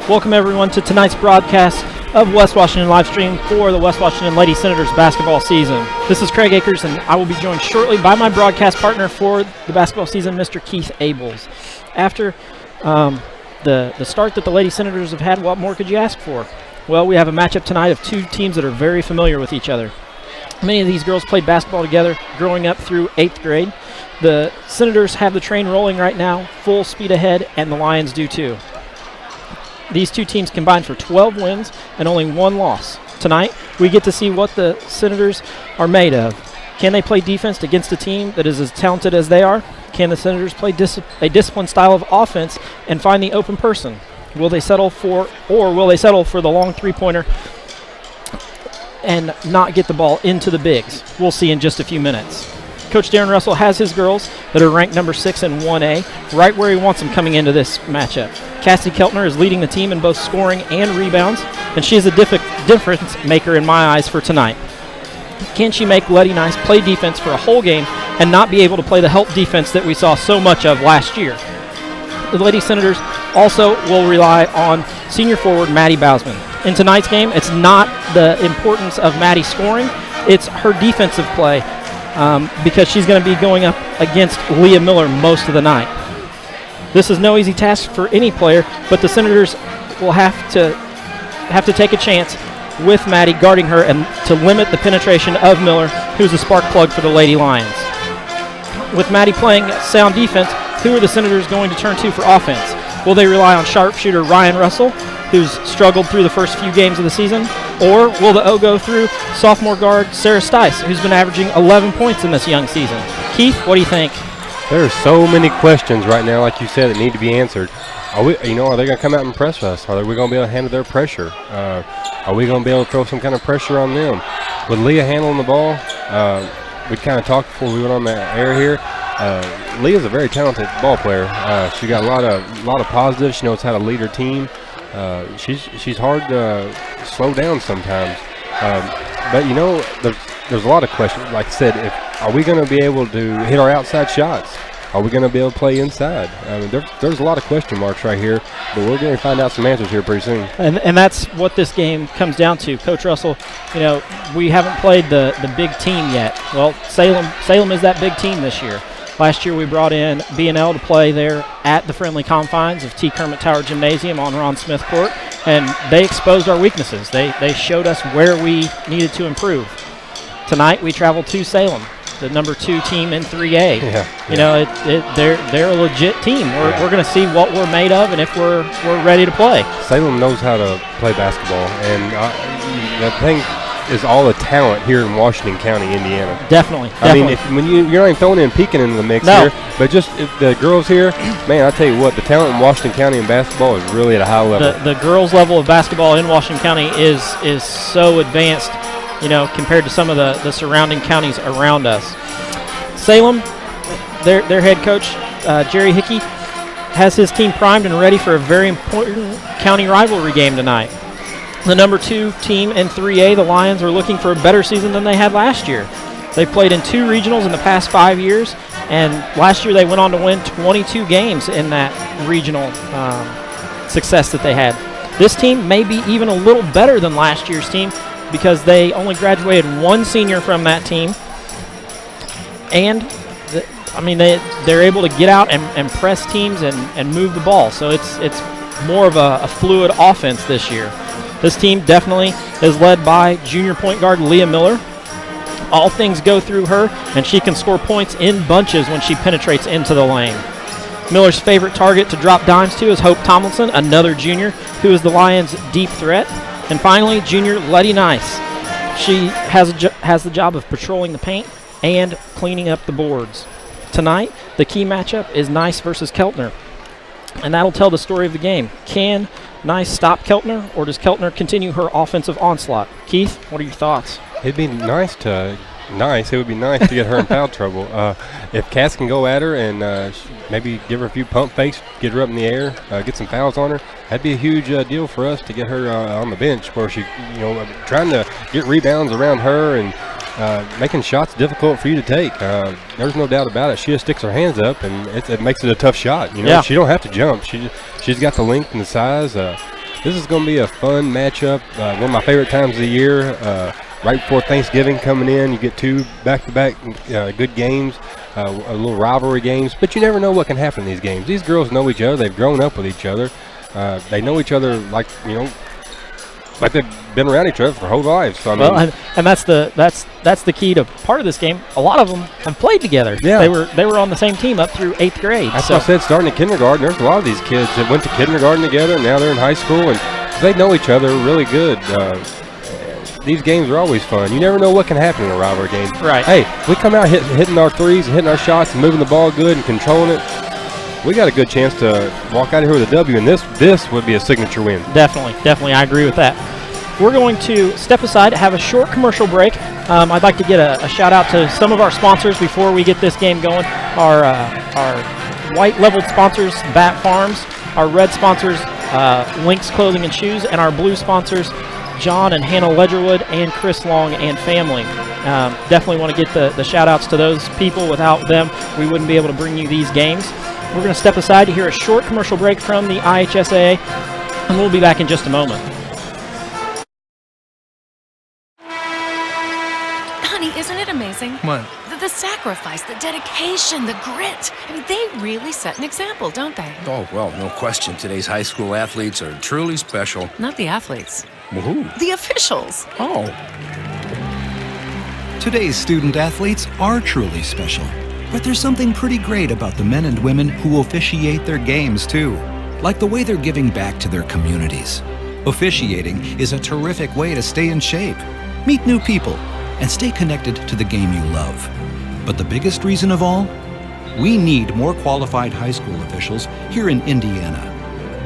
Welcome everyone to tonight's broadcast of West Washington live stream for the West Washington Lady Senators basketball season. This is Craig Akers, and I will be joined shortly by my broadcast partner for the basketball season, Mr. Keith Abels. After the start that the Lady Senators have had, what more could you ask for? Well, we have a matchup tonight of two teams that are very familiar with each other. Many of these girls played basketball together growing up through 8th grade. The Senators have the train rolling right now, full speed ahead, and the Lions do too. These two teams combined for 12 wins and only one loss. Tonight, we get to see what the Senators are made of. Can they play defense against a team that is as talented as they are? Can the Senators play a disciplined style of offense and find the open person? Will they settle for the long three-pointer and not get the ball into the bigs? We'll see in just a few minutes. Coach Darren Russell has his girls that are ranked number 6 in 1A, right where he wants them coming into this matchup. Cassie Keltner is leading the team in both scoring and rebounds, and she is a difference maker in my eyes for tonight. Can she make Letty Nice play defense for a whole game and not be able to play the help defense that we saw so much of last year? The Lady Senators also will rely on senior forward Maddie Bausman. In tonight's game, it's not the importance of Maddie scoring, it's her defensive play. Because she's going to be going up against Leah Miller most of the night. This is no easy task for any player, but the Senators will have to take a chance with Maddie guarding her and to limit the penetration of Miller, who's a spark plug for the Lady Lions. With Maddie playing sound defense, who are the Senators going to turn to for offense? Will they rely on sharpshooter Ryan Russell, who's struggled through the first few games of the season? Or will the O go through sophomore guard Sarah Stice, who's been averaging 11 points in this young season? Keith, what do you think? There are so many questions right now, like you said, that need to be answered. Are they going to come out and press us? Are we going to be able to handle their pressure? Are we going to be able to throw some kind of pressure on them? With Leah handling the ball, we kind of talked before we went on the air here. Leah's a very talented ball player. She got a lot of positives. She knows how to lead her team. She's hard to slow down sometimes. But there's a lot of questions. Like I said, are we going to be able to hit our outside shots? Are we going to be able to play inside? I mean, there's a lot of question marks right here, but we're going to find out some answers here pretty soon. And that's what this game comes down to. Coach Russell, we haven't played the big team yet. Well, Salem is that big team this year. Last year we brought in B&L to play there at the friendly confines of T. Kermit Tower Gymnasium on Ron Smith Court, and they exposed our weaknesses. They showed us where we needed to improve. Tonight we travel to Salem, the number 2 team in 3A. They're a legit team. We're going to see what we're made of and if we're ready to play. Salem knows how to play basketball, and the thing is all the talent here in Washington County, Indiana. Definitely. I mean, when you're not even throwing in Pekin into the mix here, but just the girls here, man, I tell you what, the talent in Washington County in basketball is really at a high level. The girls' level of basketball in Washington County is so advanced, compared to some of the surrounding counties around us. Salem, their head coach, Jerry Hickey, has his team primed and ready for a very important county rivalry game tonight. The number 2 team in 3A, the Lions, are looking for a better season than they had last year. They played in 2 regionals in the past 5 years, and last year they went on to win 22 games in that regional success that they had. This team may be even a little better than last year's team because they only graduated 1 senior from that team, and they're able to get out and press teams and move the ball. So it's more of a fluid offense this year. This team definitely is led by junior point guard Leah Miller. All things go through her, and she can score points in bunches when she penetrates into the lane. Miller's favorite target to drop dimes to is Hope Tomlinson, another junior, who is the Lions' deep threat. And finally, junior Letty Nice. She has the job of patrolling the paint and cleaning up the boards. Tonight, the key matchup is Nice versus Keltner, and that'll tell the story of the game. Can Nice stop Keltner, or does Keltner continue her offensive onslaught? Keith, what are your thoughts? It would be nice to get her in foul trouble. If Cass can go at her and maybe give her a few pump fakes, get her up in the air, get some fouls on her, that'd be a huge deal for us to get her on the bench, where she, trying to get rebounds around her and making shots difficult for you to take. There's no doubt about it. She just sticks her hands up, and it makes it a tough shot. She don't have to jump. She's got the length and the size. This is going to be a fun matchup. One of my favorite times of the year. Right before Thanksgiving coming in, you get 2 back-to-back good games, a little rivalry games. But you never know what can happen in these games. These girls know each other. They've grown up with each other. They know each other like they've been around each other for their whole lives. So, I mean, and that's the key to part of this game. A lot of them have played together. Yeah. They were on the same team up through 8th grade. That's what I said, starting in kindergarten. There's a lot of these kids that went to kindergarten together, and now they're in high school, and they know each other really good. These games are always fun. You never know what can happen in a rivalry game. Right. Hey, we come out hitting our threes, hitting our shots, and moving the ball good and controlling it. We got a good chance to walk out of here with a W, and this would be a signature win. Definitely. I agree with that. We're going to step aside, have a short commercial break. I'd like to get a shout out to some of our sponsors before we get this game going. Our white leveled sponsors, Bat Farms. Our red sponsors, Lynx Clothing and Shoes, and our blue sponsors, John and Hannah Ledgerwood and Chris Long and family. Definitely want to get the shout outs to those people. Without them, we wouldn't be able to bring you these games. We're going to step aside to hear a short commercial break from the IHSAA, and we'll be back in just a moment. Honey, isn't it amazing? What? The sacrifice, the dedication, the grit. I mean, they really set an example, don't they? Oh, well, no question. Today's high school athletes are truly special. Not the athletes. Well, who? The officials. Oh. Today's student athletes are truly special, but there's something pretty great about the men and women who officiate their games too, like the way they're giving back to their communities. Officiating is a terrific way to stay in shape, meet new people, and stay connected to the game you love. But the biggest reason of all? We need more qualified high school officials here in Indiana.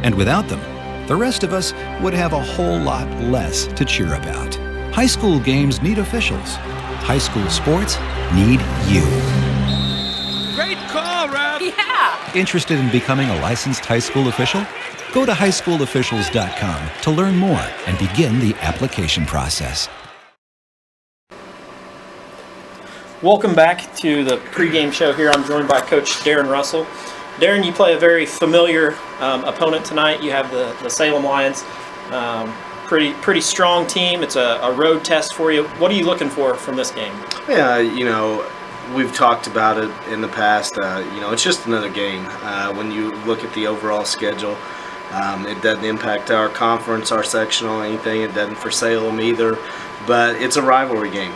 And without them, the rest of us would have a whole lot less to cheer about. High school games need officials. High school sports need you. Great call, Ralph! Yeah! Interested in becoming a licensed high school official? Go to highschoolofficials.com to learn more and begin the application process. Welcome back to the pregame show here. I'm joined by Coach Darren Russell. Darren, you play a very familiar opponent tonight. You have the Salem Lions. Pretty strong team. It's a road test for you. What are you looking for from this game? Yeah, we've talked about it in the past. It's just another game. When you look at the overall schedule, it doesn't impact our conference, our sectional, anything. It doesn't for Salem either. But it's a rivalry game.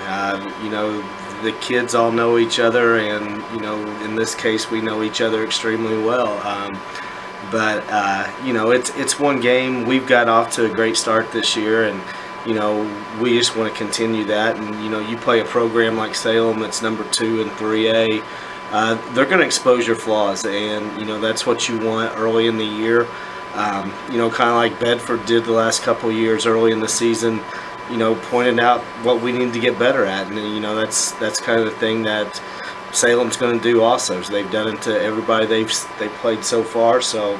The kids all know each other, and in this case, we know each other extremely well. It's one game. We've got off to a great start this year, and we just want to continue that. And you play a program like Salem that's number 2 in 3A. They're going to expose your flaws, and that's what you want early in the year. Kind of like Bedford did the last couple of years early in the season. Pointing out what we need to get better at, and that's kind of the thing that Salem's going to do also. So they've done it to everybody they've played so far. So,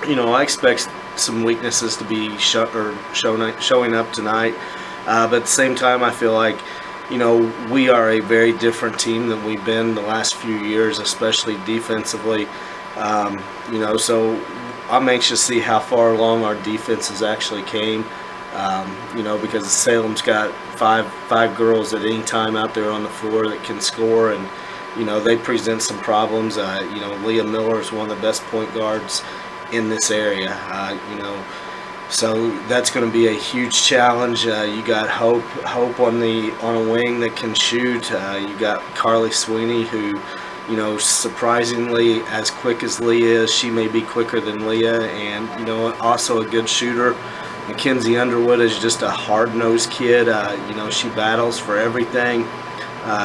I expect some weaknesses to be showing up tonight. But at the same time, I feel like we are a very different team than we've been the last few years, especially defensively. So I'm anxious to see how far along our defenses actually came. Because Salem's got five girls at any time out there on the floor that can score, and they present some problems. Leah Miller is one of the best point guards in this area. So that's going to be a huge challenge. You got Hope on a wing that can shoot. You got Carly Sweeney, who surprisingly as quick as Leah is. She may be quicker than Leah, and also a good shooter. Mackenzie Underwood is just a hard-nosed kid. She battles for everything.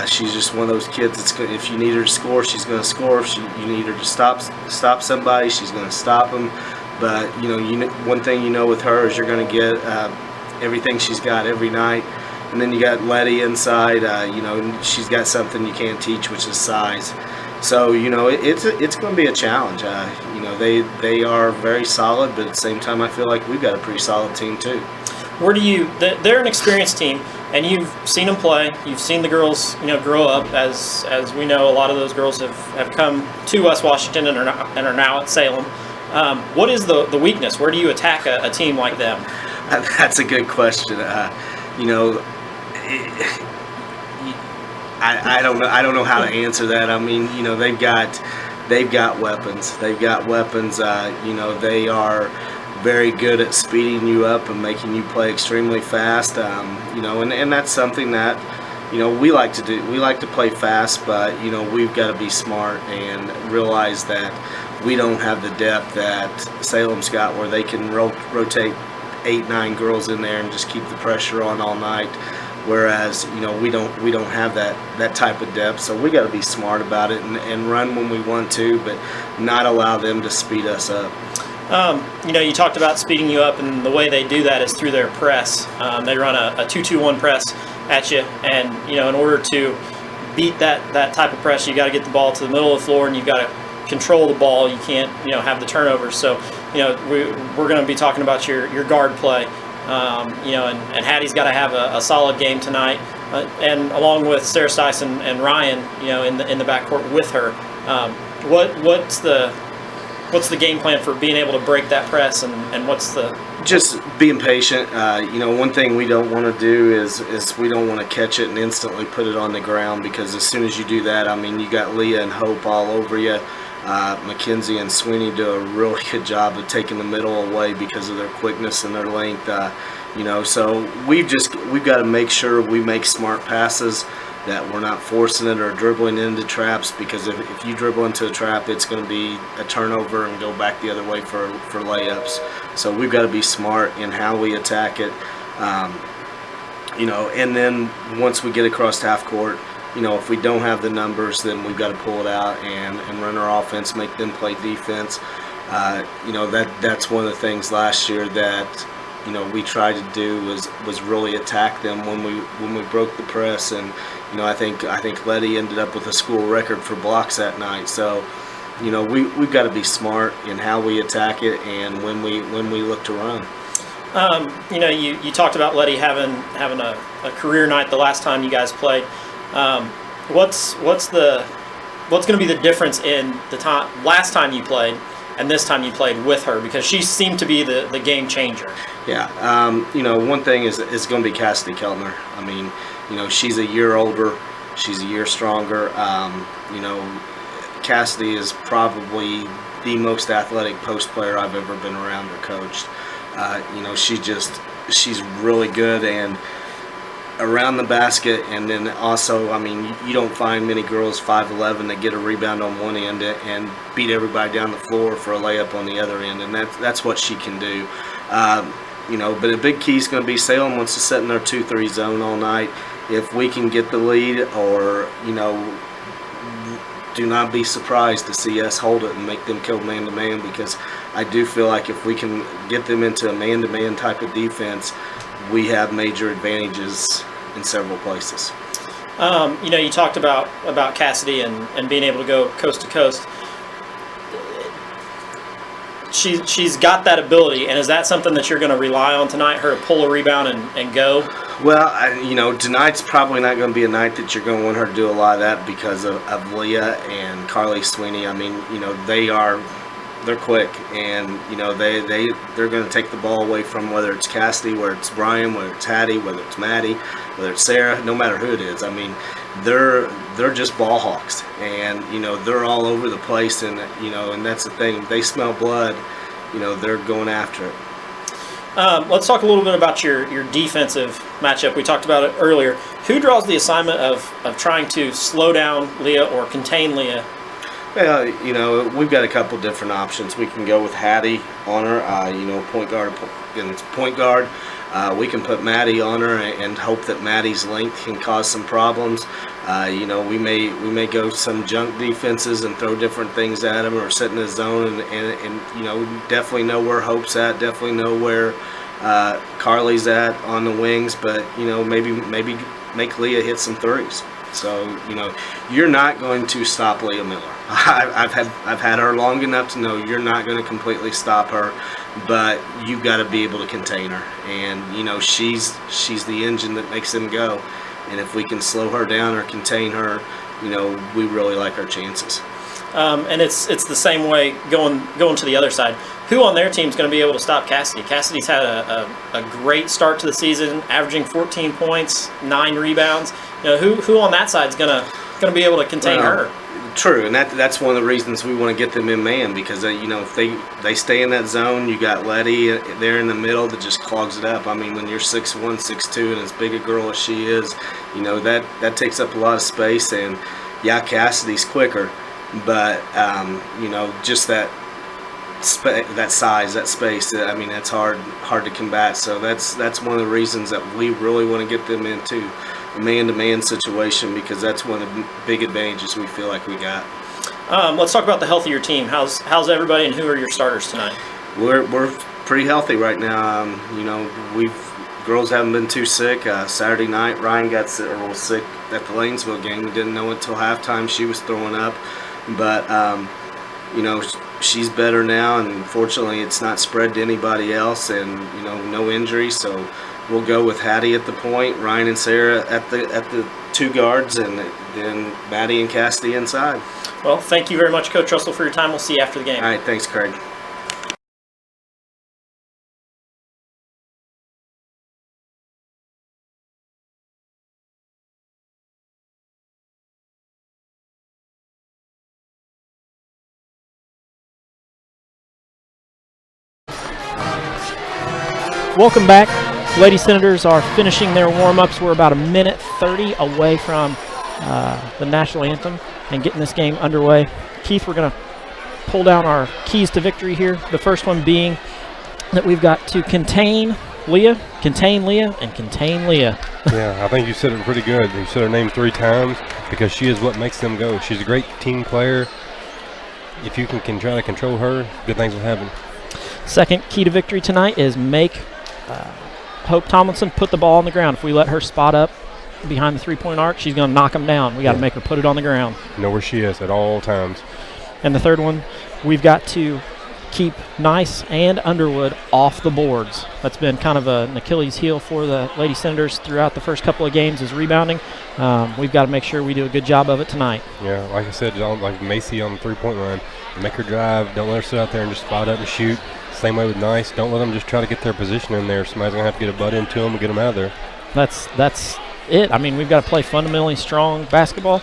She's just one of those kids that's if you need her to score, she's going to score. If you need her to stop somebody, she's going to stop them. But one thing with her is you're going to get everything she's got every night. And then you got Letty inside. She's got something you can't teach, which is size. So it's going to be a challenge. They are very solid, but at the same time, I feel like we've got a pretty solid team too. They're an experienced team, and you've seen them play. You've seen the girls, grow up. As we know, a lot of those girls have come to West Washington and are now at Salem. What is the weakness? Where do you attack a team like them? That's a good question. You know, I don't know. I don't know how to answer that. I mean, you know, they've got weapons. They've got weapons. You know, they are very good at speeding you up and making you play extremely fast. You know, and that's something that, you know, we like to do. We like to play fast, but, you know, we've got to be smart and realize that we don't have the depth that Salem's got, where they can rotate 8-9 girls in there and just keep the pressure on all night. Whereas, you know, we don't have that type of depth, so we got to be smart about it and run when we want to, but not allow them to speed us up. You know, you talked about speeding you up, and the way they do that is through their press. They run a 2-2-1 press at you, and, you know, in order to beat that type of press, you got to get the ball to the middle of the floor, and you've got to control the ball. You can't, you know, have the turnovers. So, you know, we're going to be talking about your guard play. You know, and Hattie's got to have a solid game tonight, and along with Sarah Stice and Ryan, you know, in the backcourt with her. What's the game plan for being able to break that press, and what's the just being patient? You know, one thing we don't want to do is we don't want to catch it and instantly put it on the ground, because as soon as you do that, I mean, you got Leah and Hope all over you. Mackenzie and Sweeney do a really good job of taking the middle away because of their quickness and their length. You know, so we've got to make sure we make smart passes, that we're not forcing it or dribbling into traps, because if you dribble into a trap, it's going to be a turnover and go back the other way for layups. So we've got to be smart in how we attack it. You know, and then once we get across half court, you know, if we don't have the numbers, then we've got to pull it out and run our offense, make them play defense. You know, that's one of the things last year that, you know, we tried to do was really attack them when we broke the press. And, you know, I think Letty ended up with a school record for blocks that night. So, you know, we've got to be smart in how we attack it and when we look to run. You know, you talked about Letty having a career night the last time you guys played. What's going to be the difference in the last time you played and this time you played with her, because she seemed to be the game changer? Yeah, you know, one thing is going to be Cassidy Keltner. I mean, you know, she's a year older, she's a year stronger. You know, Cassidy is probably the most athletic post player I've ever been around or coached. You know, she's really good and around the basket, and then also, I mean, you don't find many girls 5'11" that get a rebound on one end and beat everybody down the floor for a layup on the other end, and that's what she can do. You know, but a big key is going to be Salem wants to set in their 2-3 zone all night. If we can get the lead, or, you know, do not be surprised to see us hold it and make them go man-to-man, because I do feel like if we can get them into a man-to-man type of defense, we have major advantages in several places. You know, you talked about Cassidy and being able to go coast to coast. She's got that ability, and is that something that you're going to rely on tonight, her to pull a rebound and go? Well, you know, tonight's probably not going to be a night that you're going to want her to do a lot of that because of Leah and Carly Sweeney. I mean, you know, they're quick, and, you know, they're going to take the ball away from, whether it's Cassidy, whether it's Brian, whether it's Hattie, whether it's Maddie, whether it's Sarah, no matter who it is. I mean, they're just ball hawks, and, you know, they're all over the place, and, you know, and that's the thing. If they smell blood, you know, they're going after it. Let's talk a little bit about your defensive matchup. We talked about it earlier. Who draws the assignment of trying to slow down Leah or contain Leah? Well, you know, we've got a couple different options. We can go with Hattie on her, you know, point guard. We can put Maddie on her and hope that Maddie's length can cause some problems. You know, we may go some junk defenses and throw different things at them, or sit in the zone and you know, definitely know where Hope's at, definitely know where Carly's at on the wings, but, you know, maybe make Leah hit some threes. So, you know, you're not going to stop Leah Miller. I've had her long enough to know you're not going to completely stop her, but you've got to be able to contain her. And, you know, she's the engine that makes them go. And if we can slow her down or contain her, you know, we really like our chances. and it's the same way going to the other side. Who on their team is going to be able to stop Cassidy? Cassidy's had a great start to the season, averaging 14 points, 9 rebounds. Who on that side is going to be able to contain her? True, and that's one of the reasons we want to get them in man, because if they stay in that zone, you got Letty there in the middle that just clogs it up. I mean, when you're 6'1", 6'2", and as big a girl as she is, that takes up a lot of space. And yeah, Cassidy's quicker, but just that size, that space, I mean, that's hard to combat. So that's one of the reasons that we really want to get them into a man-to-man situation, because that's one of the big advantages we feel like we got. Let's talk about the health of your team. How's everybody, and who are your starters tonight? We're pretty healthy right now. Girls haven't been too sick. Saturday night, Ryan got sick at the Lanesville game. We didn't know it until halftime. She was throwing up, but she's better now, and fortunately it's not spread to anybody else, and no injuries. So we'll go with Hattie at the point, Ryan and Sarah at the 2 guards, and then Maddie and Cassidy inside. Well, thank you very much, Coach Russell, for your time. We'll see you after the game. All right, thanks, Craig. Welcome back. Lady Senators are finishing their warm-ups. We're about 1:30 away from the national anthem and getting this game underway. Keith, we're going to pull down our keys to victory here. The first one being that we've got to contain Leah, and contain Leah. Yeah, I think you said it pretty good. You said her name 3 times because she is what makes them go. She's a great team player. If you can try to control her, good things will happen. Second key to victory tonight is make Hope Tomlinson put the ball on the ground. If we let her spot up behind the 3-point arc, she's going to knock them down. We got to make her put it on the ground. Know where she is at all times. And the third one, we've got to keep Nice and Underwood off the boards. That's been kind of an Achilles heel for the Lady Senators throughout the first couple of games, is rebounding. We've got to make sure we do a good job of it tonight. Yeah, like I said, like Macy on the 3-point line, make her drive. Don't let her sit out there and just spot up and shoot. Same way with Nice. Don't let them just try to get their position in there. Somebody's going to have to get a butt into them and get them out of there. That's it. I mean, we've got to play fundamentally strong basketball,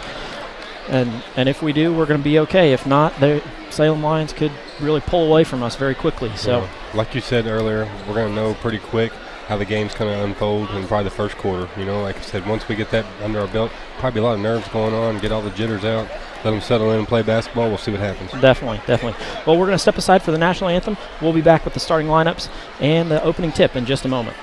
and if we do, we're going to be okay. If not, the Salem Lions could really pull away from us very quickly. So, yeah. Like you said earlier, we're going to know pretty quick how the game's going to unfold in probably the first quarter. Like I said, once we get that under our belt, probably a lot of nerves going on, get all the jitters out, let them settle in and play basketball. We'll see what happens. Definitely. Well, we're going to step aside for the national anthem. We'll be back with the starting lineups and the opening tip in just a moment.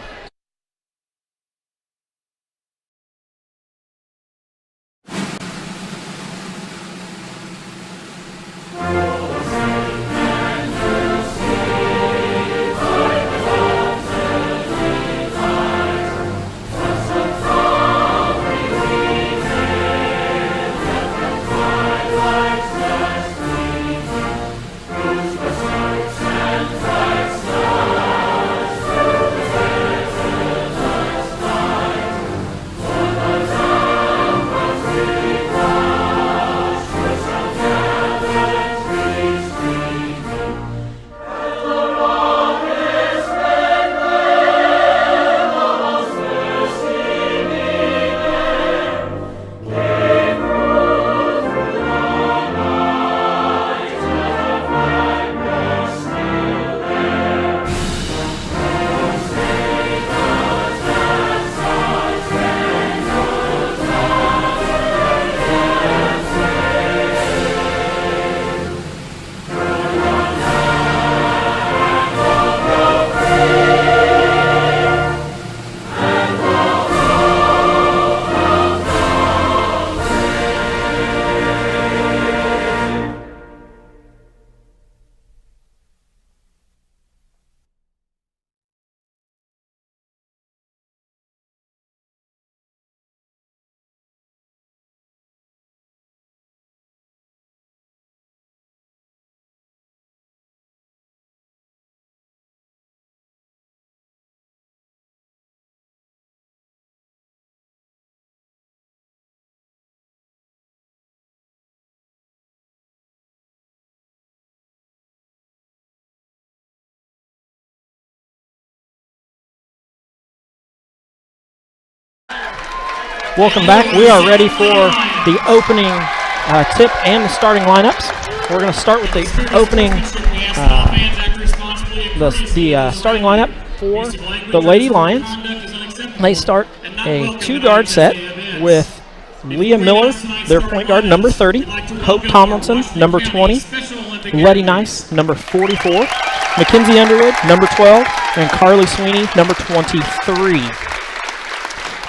Welcome back. We are ready for the opening tip and the starting lineups. We're going to start with the opening, the starting lineup for the Lady Lions. They start a two-guard set with Leah Miller, their point guard, number 30, Hope Tomlinson, number 20, Letty Nice, number 44, Mackenzie Underwood, number 12, and Carly Sweeney, number 23.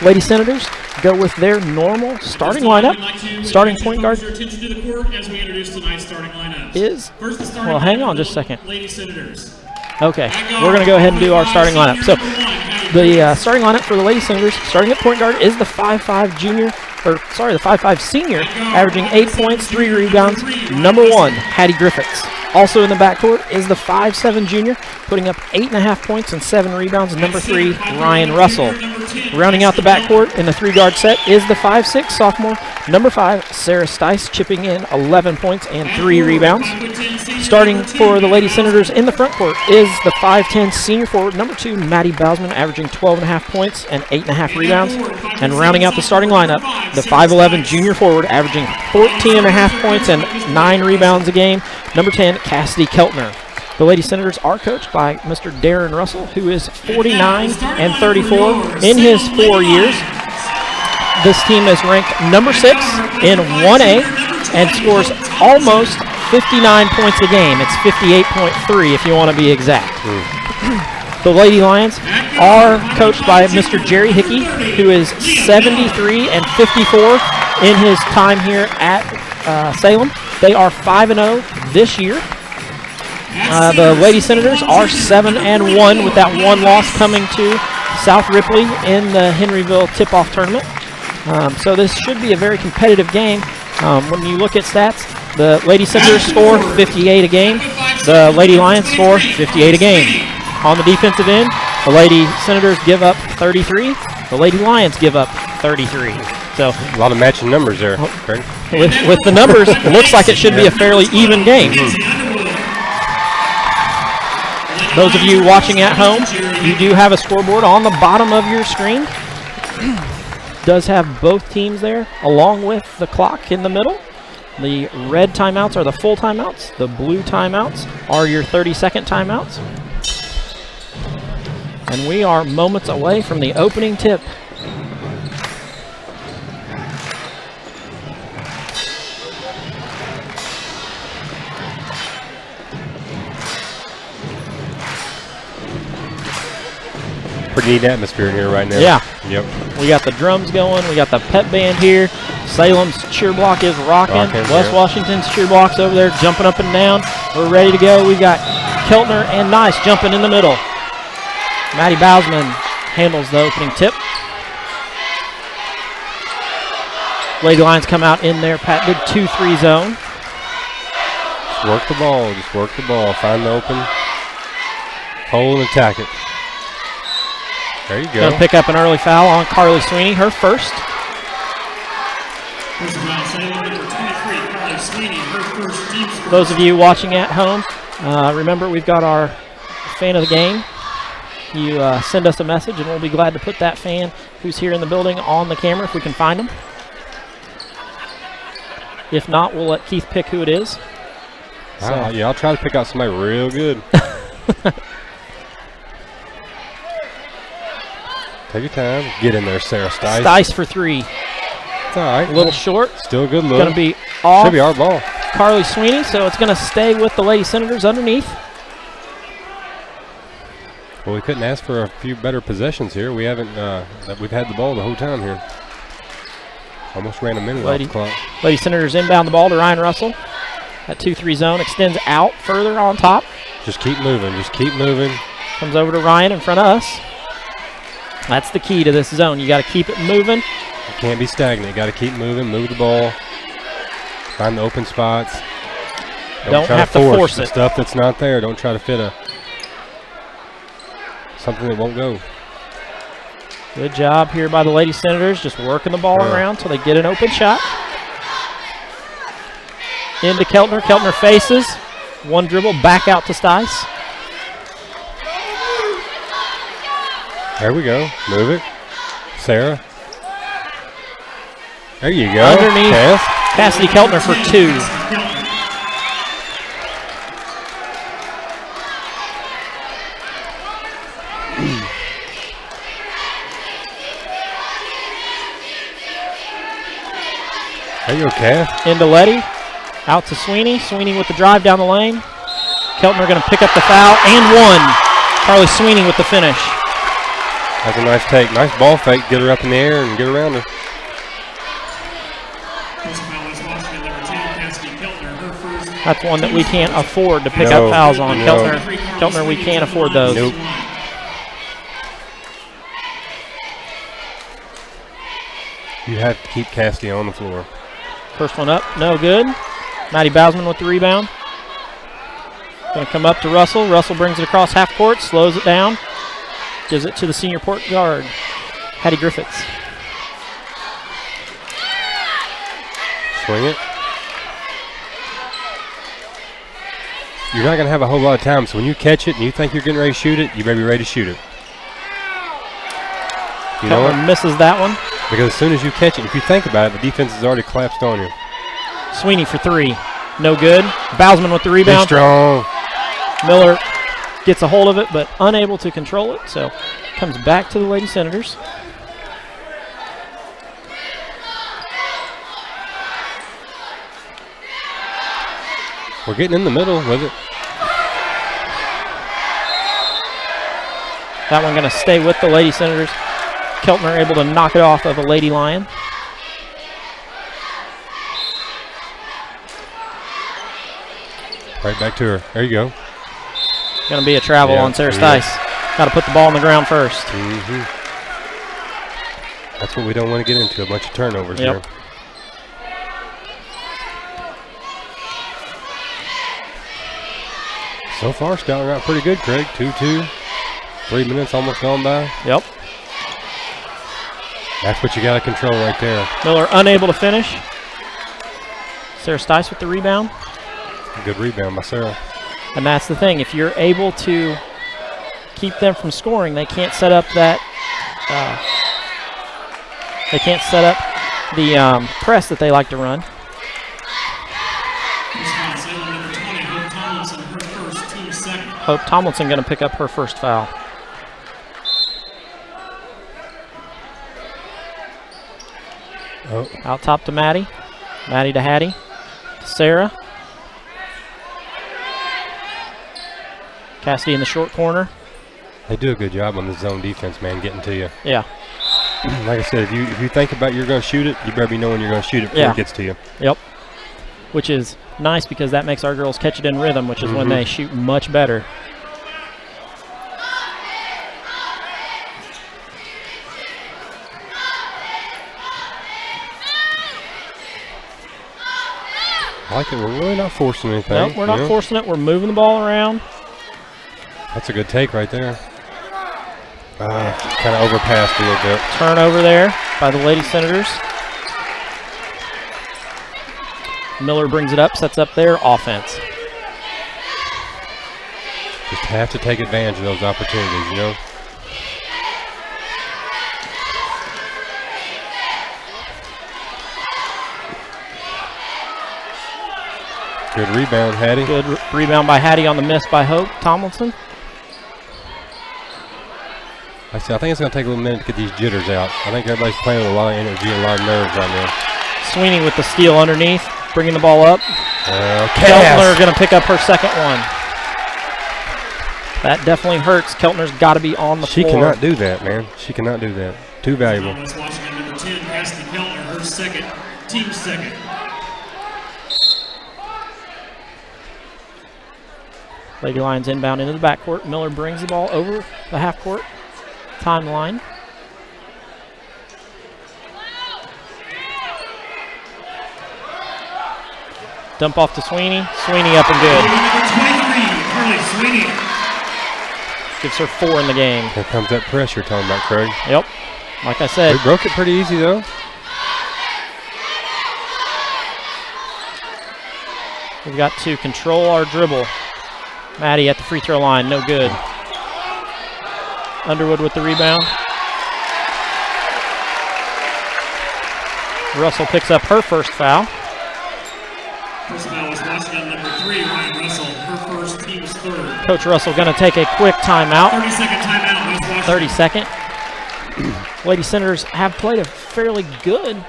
Lady Senators go with their normal starting lineup. Starting point guard is, well, hang on just a second. Okay, we're going to go ahead and do our starting lineup. So the starting lineup for the Lady Senators, starting at point guard, is the 5'5" junior, or sorry, the 5'5" senior, averaging 8 points, 3 rebounds, number 1, Hattie Griffiths. Also in the backcourt is the 5'7" junior, putting up 8.5 points and 7 rebounds, number 3, Ryan Russell. Rounding out the backcourt in the 3-guard set is the 5'6" sophomore, number 5, Sarah Stice, chipping in 11 points and 3 rebounds. Starting for the Lady Senators in the front court is the 5'10" senior forward, number 2, Maddie Bausman, averaging 12.5 points and 8.5 rebounds. And rounding out the starting lineup, the 5'11" junior forward, averaging 14.5 points and 9 rebounds a game, number 10, Cassidy Keltner. The Lady Senators are coached by Mr. Darren Russell, who is 49 and 34 in his 4 years. This team is ranked number 6 in 1A and scores almost 59 points a game. It's 58.3 if you want to be exact. The Lady Lions are coached by Mr. Jerry Hickey, who is 73 and 54 in his time here at Salem. They are 5-0 this year. The Lady Senators are 7-1 with that one loss coming to South Ripley in the Henryville tip-off tournament. So this should be a very competitive game. When you look at stats, the Lady Senators score 58 a game. The Lady Lions score 58 a game. On the defensive end, the Lady Senators give up 33. The Lady Lions give up 33. So a lot of matching numbers there. With the numbers, it looks like it should be a fairly even game. Those of you watching at home, you do have a scoreboard on the bottom of your screen. Does have both teams there, along with the clock in the middle. The red timeouts are the full timeouts. The blue timeouts are your 30-second timeouts. And we are moments away from the opening tip. Pretty neat atmosphere in here right now. Yeah. Yep. We got the drums going. We got the pep band here. Salem's cheer block is rocking. West Washington's cheer block's over there jumping up and down. We're ready to go. We've got Keltner and Nice jumping in the middle. Maddie Bausman handles the opening tip. Lady Lions come out in their patented 2-3 zone. Just work the ball. Just work the ball. Find the open hole and attack it. There you go. Going to pick up an early foul on Carly Sweeney, her first. Those of you watching at home, remember we've got our fan of the game. You send us a message and we'll be glad to put that fan who's here in the building on the camera if we can find him. If not, we'll let Keith pick who it is. So. Yeah, I'll try to pick out somebody real good. Take your time. Get in there, Sarah Stice. Stice for 3. It's all right. A little short. Still a good look. Going to be off. Should be our ball. Carly Sweeney, so it's going to stay with the Lady Senators underneath. Well, we couldn't ask for a few better possessions here. We haven't. We've had the ball the whole time here. Almost ran a minute off the clock. Lady Senators inbound the ball to Ryan Russell. That 2-3 zone extends out further on top. Just keep moving. Just keep moving. Comes over to Ryan in front of us. That's the key to this zone. You got to keep it moving. You can't be stagnant. You got to keep moving. Move the ball. Find the open spots. Don't try have to force the it. Stuff that's not there. Don't try to fit something that won't go. Good job here by the Lady Senators, just working the ball around until they get an open shot. Into Keltner. Keltner faces. One dribble back out to Stice. There we go. Move it. Sarah. There you go. Underneath. Pass. Cassidy Keltner for 2. There you go, Cass. Into Letty. Out to Sweeney. Sweeney with the drive down the lane. Keltner going to pick up the foul and 1. Carly Sweeney with the finish. That's a nice take. Nice ball fake. Get her up in the air and get around her. That's one that we can't afford to pick up fouls on. Keltner, we can't afford those. Nope. You have to keep Cassidy on the floor. First one up, no good. Maddie Bausman with the rebound. Going to come up to Russell. Russell brings it across half court, slows it down, gives it to the senior port guard, Hattie Griffiths. Swing it. You're not going to have a whole lot of time, so when you catch it and you think you're getting ready to shoot it, you better be ready to shoot it. You know what? Misses that one. Because as soon as you catch it, if you think about it, the defense has already collapsed on you. Sweeney for 3. No good. Bausman with the rebound. Be strong. Miller gets a hold of it, but unable to control it, so comes back to the Lady Senators. We're getting in the middle with it. That one going to stay with the Lady Senators. Keltner able to knock it off of a Lady Lion. Right back to her. There you go. Going to be a travel on Sarah Stice. Got to put the ball on the ground first. That's what we don't want to get into, a bunch of turnovers here. So far, starting out pretty good, Craig. 2-2. 3 minutes almost gone by. Yep. That's what you got to control right there. Miller unable to finish. Sarah Stice with the rebound. Good rebound by Sarah. And that's the thing. If you're able to keep them from scoring, they can't set up that. They can't set up the press that they like to run. Hope Tomlinson going to pick up her first foul. Out top to Maddie. Maddie to Hattie. Sarah. Cassidy in the short corner. They do a good job on the zone defense, man, getting to you. Yeah. Like I said, if you think about you're going to shoot it, you better be knowing you're going to shoot it before it gets to you. Yep. Which is nice because that makes our girls catch it in rhythm, which is when they shoot much better. I like it. We're really not forcing anything. Nope, we're not forcing it. We're moving the ball around. That's a good take right there. Kind of overpassed a little bit. Turnover there by the Lady Senators. Miller brings it up, sets up their offense. Just have to take advantage of those opportunities, you know. Good rebound, Hattie. Good rebound by Hattie on the miss by Hope Tomlinson. I think it's going to take a little minute to get these jitters out. I think everybody's playing with a lot of energy and a lot of nerves right now. Sweeney with the steal underneath, bringing the ball up. Keltner going to pick up her second one. That definitely hurts. Keltner's got to be on the floor. She cannot do that, man. She cannot do that. Too valuable. West Washington number 10, Cassidy Keltner, her second, team second. Lady Lions inbound into the backcourt. Miller brings the ball over the half-court timeline. Dump off to Sweeney. Sweeney up and good. Number 23, Carly Sweeney. Gives her 4 in the game. Here comes that pressure talking about, Craig. Yep. Like I said. We broke it pretty easy, though. We've got to control our dribble. Maddie at the free throw line, no good. Underwood with the rebound. Russell picks up her first foul. First foul was Washington number 3, Ryan Russell. Her first, team's third. Coach Russell going to take a quick timeout. 30-second timeout, West Washington. 30-second. Lady Senators have played a fairly good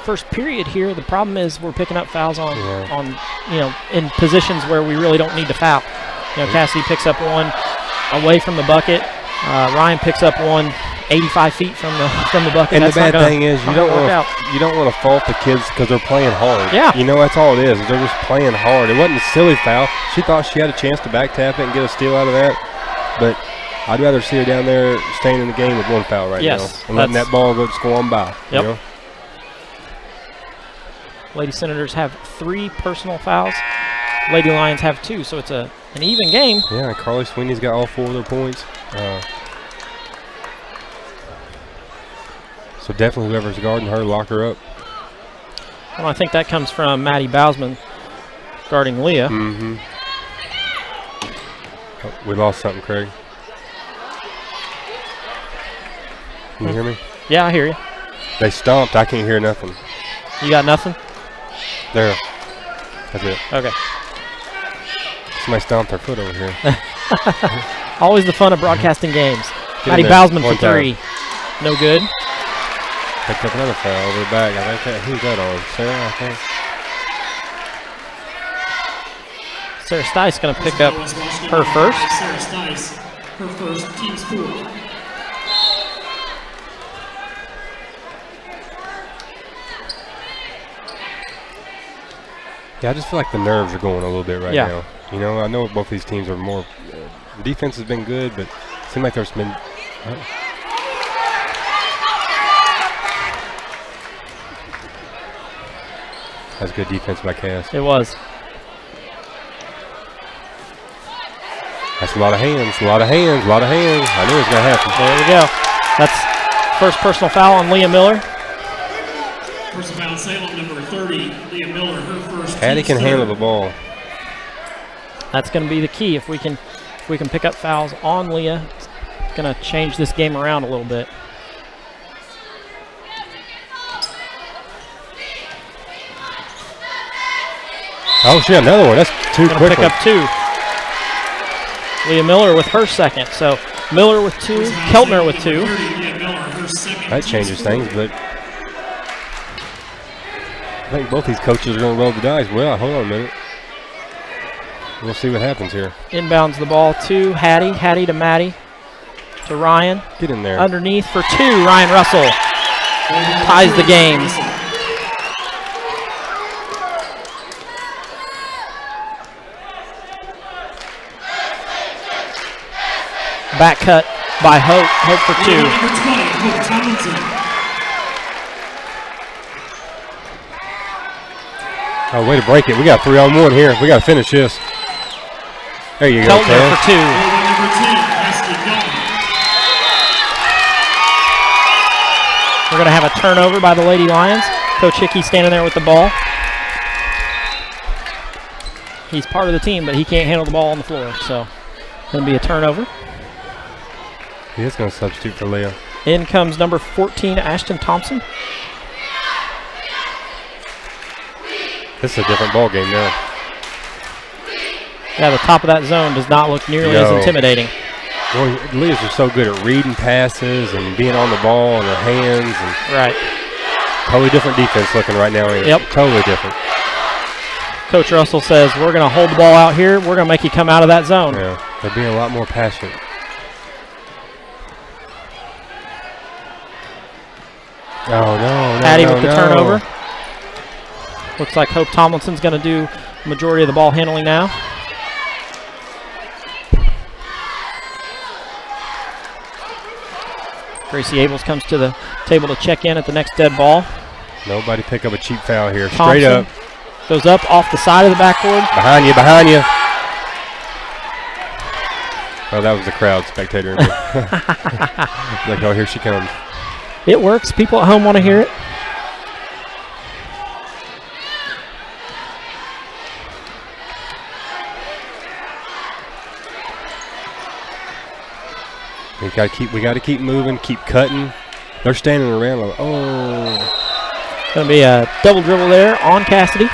first period here. The problem is we're picking up fouls on in positions where we really don't need to foul. Cassidy picks up one away from the bucket. Ryan picks up one 85 feet from the bucket. And that's the bad thing is you don't want to fault the kids because they're playing hard. Yeah. That's all it is. They're just playing hard. It wasn't a silly foul. She thought she had a chance to back tap it and get a steal out of that. But I'd rather see her down there staying in the game with one foul right now and letting that ball just go on by. Yep. Lady Senators have 3 personal fouls. Lady Lions have 2, so it's an even game. Yeah, Carly Sweeney's got all 4 of their points. So definitely whoever's guarding her, lock her up. Well, I think that comes from Maddie Bausman guarding Leah. Mm-hmm. Oh, we lost something, Craig. Can you hear me? Yeah, I hear you. They stomped. I can't hear nothing. You got nothing? There. That's it. Okay. Somebody stomped their foot over here. Always the fun of broadcasting games. Maddie Bausman for 3. No good. Picked up another foul over the back. I think who's that on? Sarah, I think. Sarah Stice going to pick up her first. Sarah Stice, her first, team's 4. Yeah, I just feel like the nerves are going a little bit right now. I know both these teams are more. Defense has been good, but it seems like there's been. That's good defense by Cass. It was. That's a lot of hands, a lot of hands, a lot of hands. I knew it was going to happen. There we go. That's first personal foul on Leah Miller. First foul, Salem number 30, Leah Miller, her first. Hattie can handle the ball. That's going to be the key. If we can pick up fouls on Leah, it's going to change this game around a little bit. Oh, she got another one. That's 2 quick. Pick up 2. Leah Miller with her second. So Miller with 2, Keltner with 2. That changes things, but I think both these coaches are going to roll the dice. Well, hold on a minute. We'll see what happens here. Inbounds the ball to Hattie. Hattie to Maddie. To Ryan. Get in there. Underneath for 2. Ryan Russell ties the game. Back cut by Hope. Hope for 2. Number 20, Hope Tomlinson. Oh, way to break it. We got 3-on-1 here. We got to finish this. There you go, Keltner for 2. Number 10, Ashley Keltner. We're going to have a turnover by the Lady Lions. Coach Hickey standing there with the ball. He's part of the team, but he can't handle the ball on the floor. So, going to be a turnover. He is going to substitute for Leah. In comes number 14, Ashton Thompson. This is a different ball game now. Yeah, the top of that zone does not look nearly as intimidating. Well, Leah's are so good at reading passes and being on the ball and her hands. And right. Totally different defense looking right now. Yep. Totally different. Coach Russell says, we're going to hold the ball out here. We're going to make you come out of that zone. Yeah, they're being a lot more passionate. Oh, no. Hattie with the turnover. Looks like Hope Tomlinson's going to do the majority of the ball handling now. Gracie Abels comes to the table to check in at the next dead ball. Nobody pick up a cheap foul here. Thompson straight up. Goes up off the side of the backboard. Behind you, behind you. Oh, that was the crowd spectator. Like, oh, here she comes. It works. People at home want to hear it. We got to keep moving, keep cutting. They're standing around like, oh. Going to be a double dribble there on Cassidy.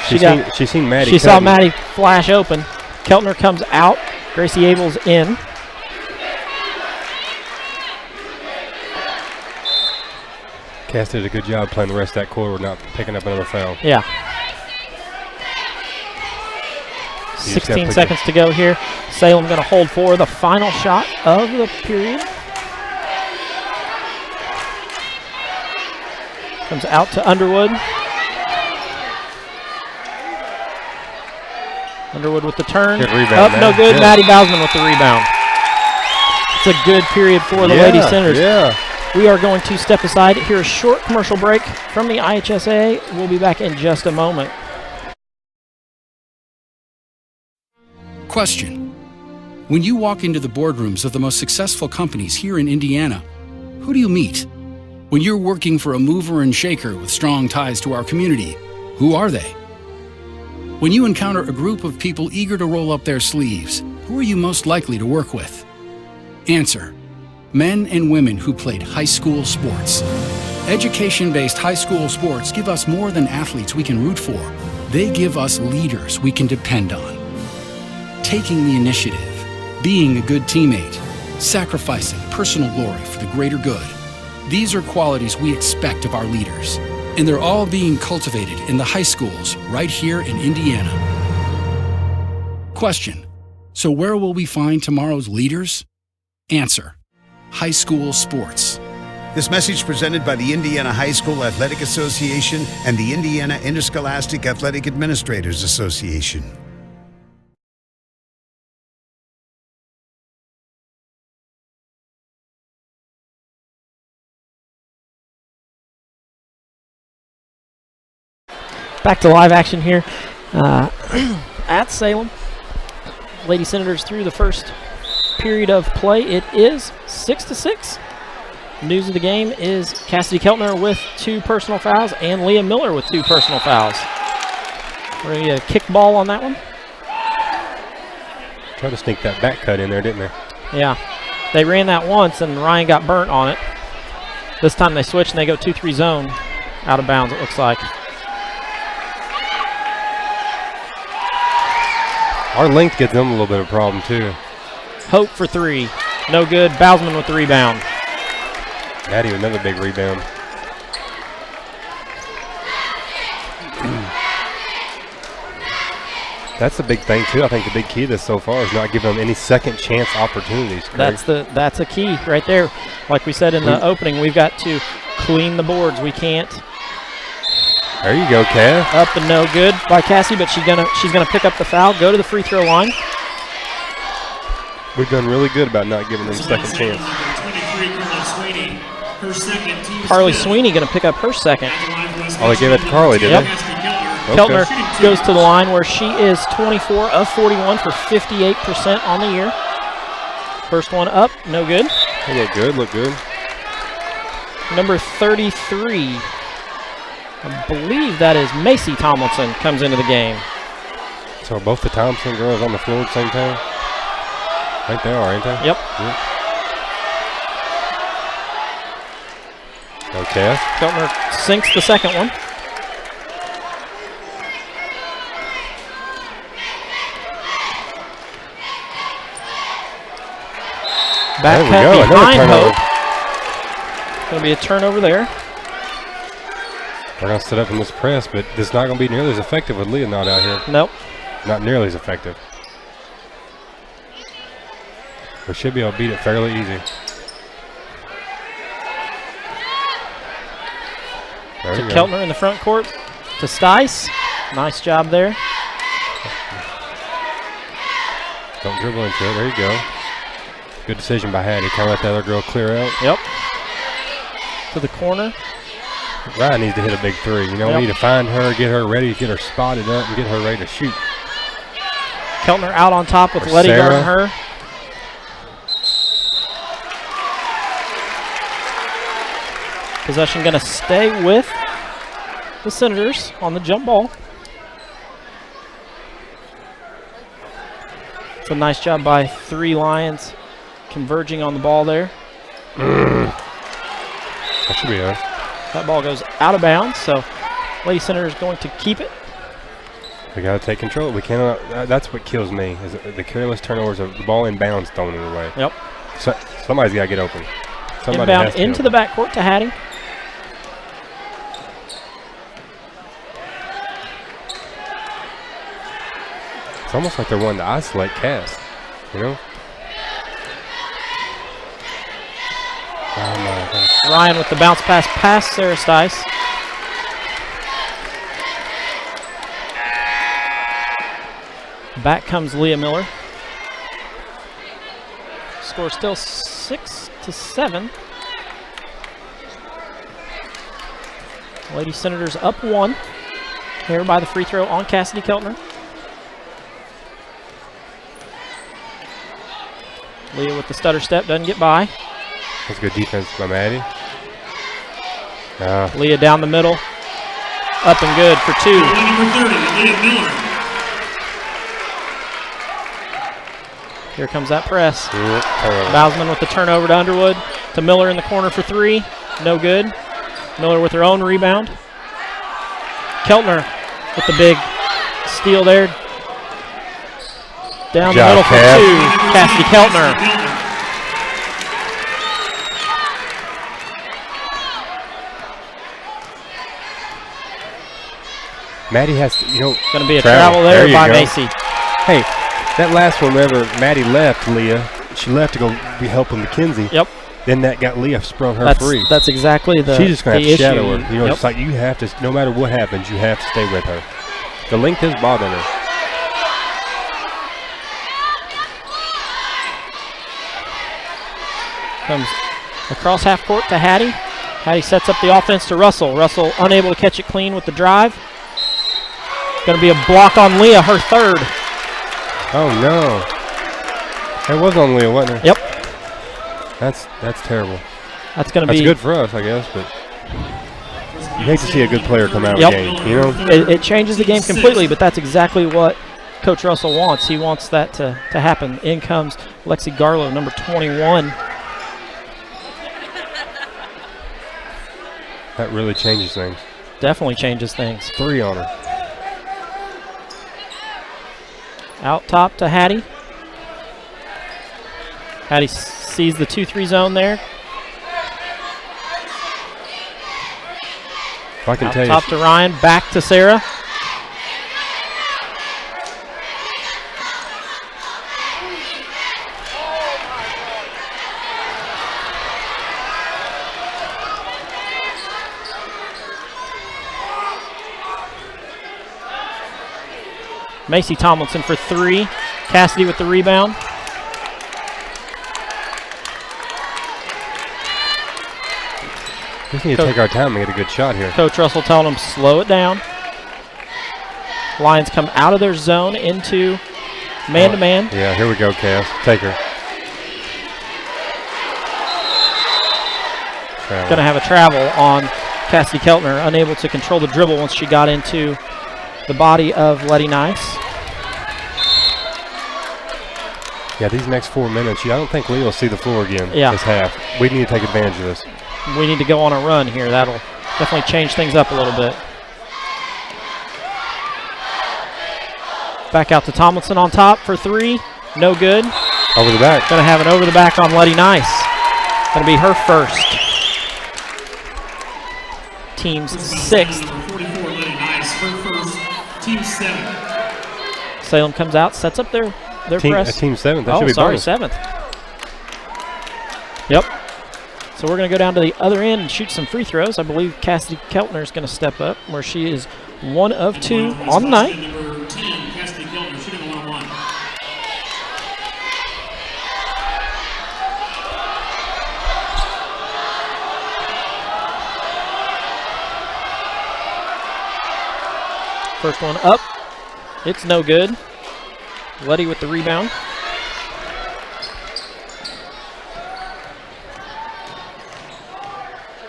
She seen Maddie. She saw Maddie flash open. Keltner comes out. Gracie Abels in. Cass did a good job playing the rest of that quarter, not picking up another foul. Yeah. 16 seconds to go here. Salem going to hold for the final shot of the period. Comes out to Underwood. Underwood with the turn. Good rebound. Up, no good. Yeah. Maddie Bausman with the rebound. It's a good period for the Lady Senators. Yeah. We are going to step aside, hear a short commercial break from the IHSA. We'll be back in just a moment. Question. When you walk into the boardrooms of the most successful companies here in Indiana, who do you meet? When you're working for a mover and shaker with strong ties to our community, who are they? When you encounter a group of people eager to roll up their sleeves, who are you most likely to work with? Answer. Men and women who played high school sports. Education-based high school sports give us more than athletes we can root for. They give us leaders we can depend on. Taking the initiative, being a good teammate, sacrificing personal glory for the greater good. These are qualities we expect of our leaders, and they're all being cultivated in the high schools right here in Indiana. Question. So where will we find tomorrow's leaders? Answer. High school sports. This message presented by the Indiana High School Athletic Association and the Indiana Interscholastic Athletic Administrators Association. Back to live action here at Salem. Lady Senators through the first period of play. It is 6-6. News of the game is Cassidy Keltner with 2 personal fouls and Leah Miller with 2 personal fouls. We're going to get a kick ball on that one. Tried to sneak that back cut in there, didn't they? Yeah. They ran that once and Ryan got burnt on it. This time they switch and they go 2-3 zone out of bounds, it looks like. Our length gives them a little bit of a problem, too. Hope for 3. No good. Bausman with the rebound. Maddie with another big rebound. That's the big thing, too. I think the big key to this so far is not giving them any second chance opportunities. Craig. That's a key right there. Like we said in the opening, we've got to clean the boards. We can't. There you go, Cass. Up and no good by Cassie, but she's gonna pick up the foul, go to the free throw line. We've done really good about not giving them a second chance. Carly Sweeney gonna pick up her second. Oh, they gave it to Carly, did they? Okay. Keltner goes to the line where she is 24 of 41 for 58% on the year. First one up, no good. They look good. Number 33. I believe that is Macy Tomlinson comes into the game. So are both the Thompson girls on the floor at the same time? I think they are, ain't they? Yep. Okay. Keltner sinks the second one. Back cut behind Hope. Going to be a turnover there. They're going to set up in this press, but it's not going to be nearly as effective with Leah not out here. Nope. Not nearly as effective. We should be able to beat it fairly easy. To Keltner in the front court. To Stice. Nice job there. Don't dribble into it. There you go. Good decision by Hattie. Kind of let that other girl clear out. Yep. To the corner. Ryan needs to hit a big 3. You know, we need to find her, get her ready, get her spotted up, and get her ready to shoot. Keltner out on top with Letty guarding her. Possession going to stay with the Senators on the jump ball. It's a nice job by 3 Lions converging on the ball there. That should be us. That ball goes out of bounds, so Lady Senator is going to keep it. We got to take control. We cannot. That's what kills me is the careless turnovers of the ball in bounds thrown it away. Yep. So, somebody's got to get open. Somebody Inbound has to get into the open. backcourt to Hattie. It's almost like they're wanting to isolate Cass, you know? Oh my God. Ryan with the bounce pass past Sarah Stice. Back comes Leah Miller. Score still 6-7. Lady Senators up 1. Here by the free throw on Cassidy Keltner. Leah with the stutter step, doesn't get by. That's good defense by Maddie. Leah down the middle. Up and good for 2. Number 30, Leah Miller. Here comes that press. Turnover. Bausman with the turnover to Underwood. To Miller in the corner for 3. No good. Miller with her own rebound. Keltner with the big steal there. Down the middle for 2. Cassidy Keltner. Maddie has to, Going to be a travel there by Macy. Hey, that last one, whenever Maddie left Leah, she left to go be helping Mackenzie. Yep. Then that got Leah sprung her free. That's exactly the She's just going to have to shadow her. Yep. It's like you have to, no matter what happens, you have to stay with her. The length is bothering her. Comes across half court to Hattie. Hattie sets up the offense to Russell. Russell unable to catch it clean with the drive. Going to be a block on Leah, her 3rd. Oh no. That was on Leah, wasn't it? Yep. That's terrible. That's going to be good for us, I guess, but you hate to see a good player come out of Yep. the game, you know? It changes the game completely, but that's exactly what Coach Russell wants. He wants that to happen. In comes Lexi Garlow, number 21. That really changes things. Definitely changes things. 3 on her. Out top to Hattie. Hattie sees the 2-3 zone there. If I can Out tell top you, to Ryan, back to Sarah. Macy Tomlinson for 3. Cassidy with the rebound. we just need to take our time and get a good shot here. Coach Russell telling them slow it down. Lions come out of their zone into man-to-man. Yeah, here we go, Cass. Take her. Going to have a travel on Cassidy Keltner, unable to control the dribble once she got into the body of Letty Nice. Yeah, these next 4 minutes, I don't think Lee will see the floor again this half. We need to take advantage of this. We need to go on a run here. That'll definitely change things up a little bit. Back out to Tomlinson on top for 3. No good. Over the back. Going to have an over the back on Letty Nice. Going to be her 1st. Team's 6th. Number 44, Letty Nice, her 1st, team 7. Salem comes out, sets up their press. Team 7th. That should be sorry, bonus. 7th. Yep. So we're going to go down to the other end and shoot some free throws. I believe Cassidy Keltner is going to step up, where she is 1 of 2 on the night. Number 10, Cassidy Keltner, shooting a 1-1. First one up. It's no good. Letty with the rebound.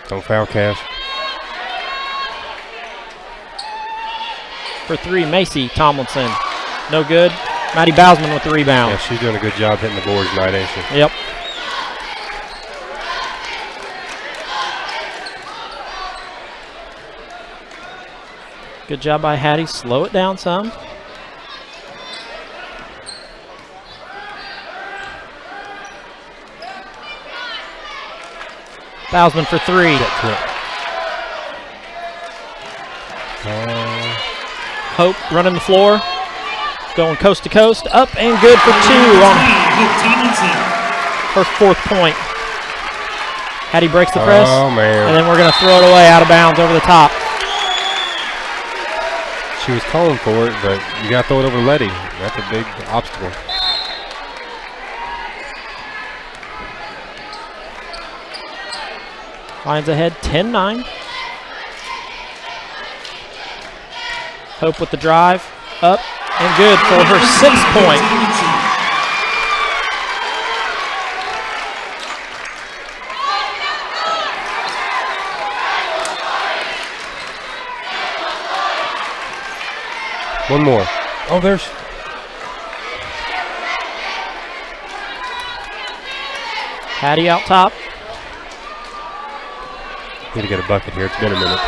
Don't foul, Cass. For 3, Macy Tomlinson. No good. Maddie Bausman with the rebound. Yeah, she's doing a good job hitting the boards tonight, ain't she? Yep. Good job by Hattie. Slow it down some. Bousman for three. Hope running the floor. Going coast to coast. Up and good for two on her fourth point. Hattie breaks the press. Oh, man. And then we're going to throw it away out of bounds over the top. She was calling for it, but you got to throw it over Letty. That's a big obstacle. Lions ahead 10-9. Hope with the drive. Up and good for her 6th point. One more. Oh, there's. Hattie out top. Need to get a bucket here. It's been a minute.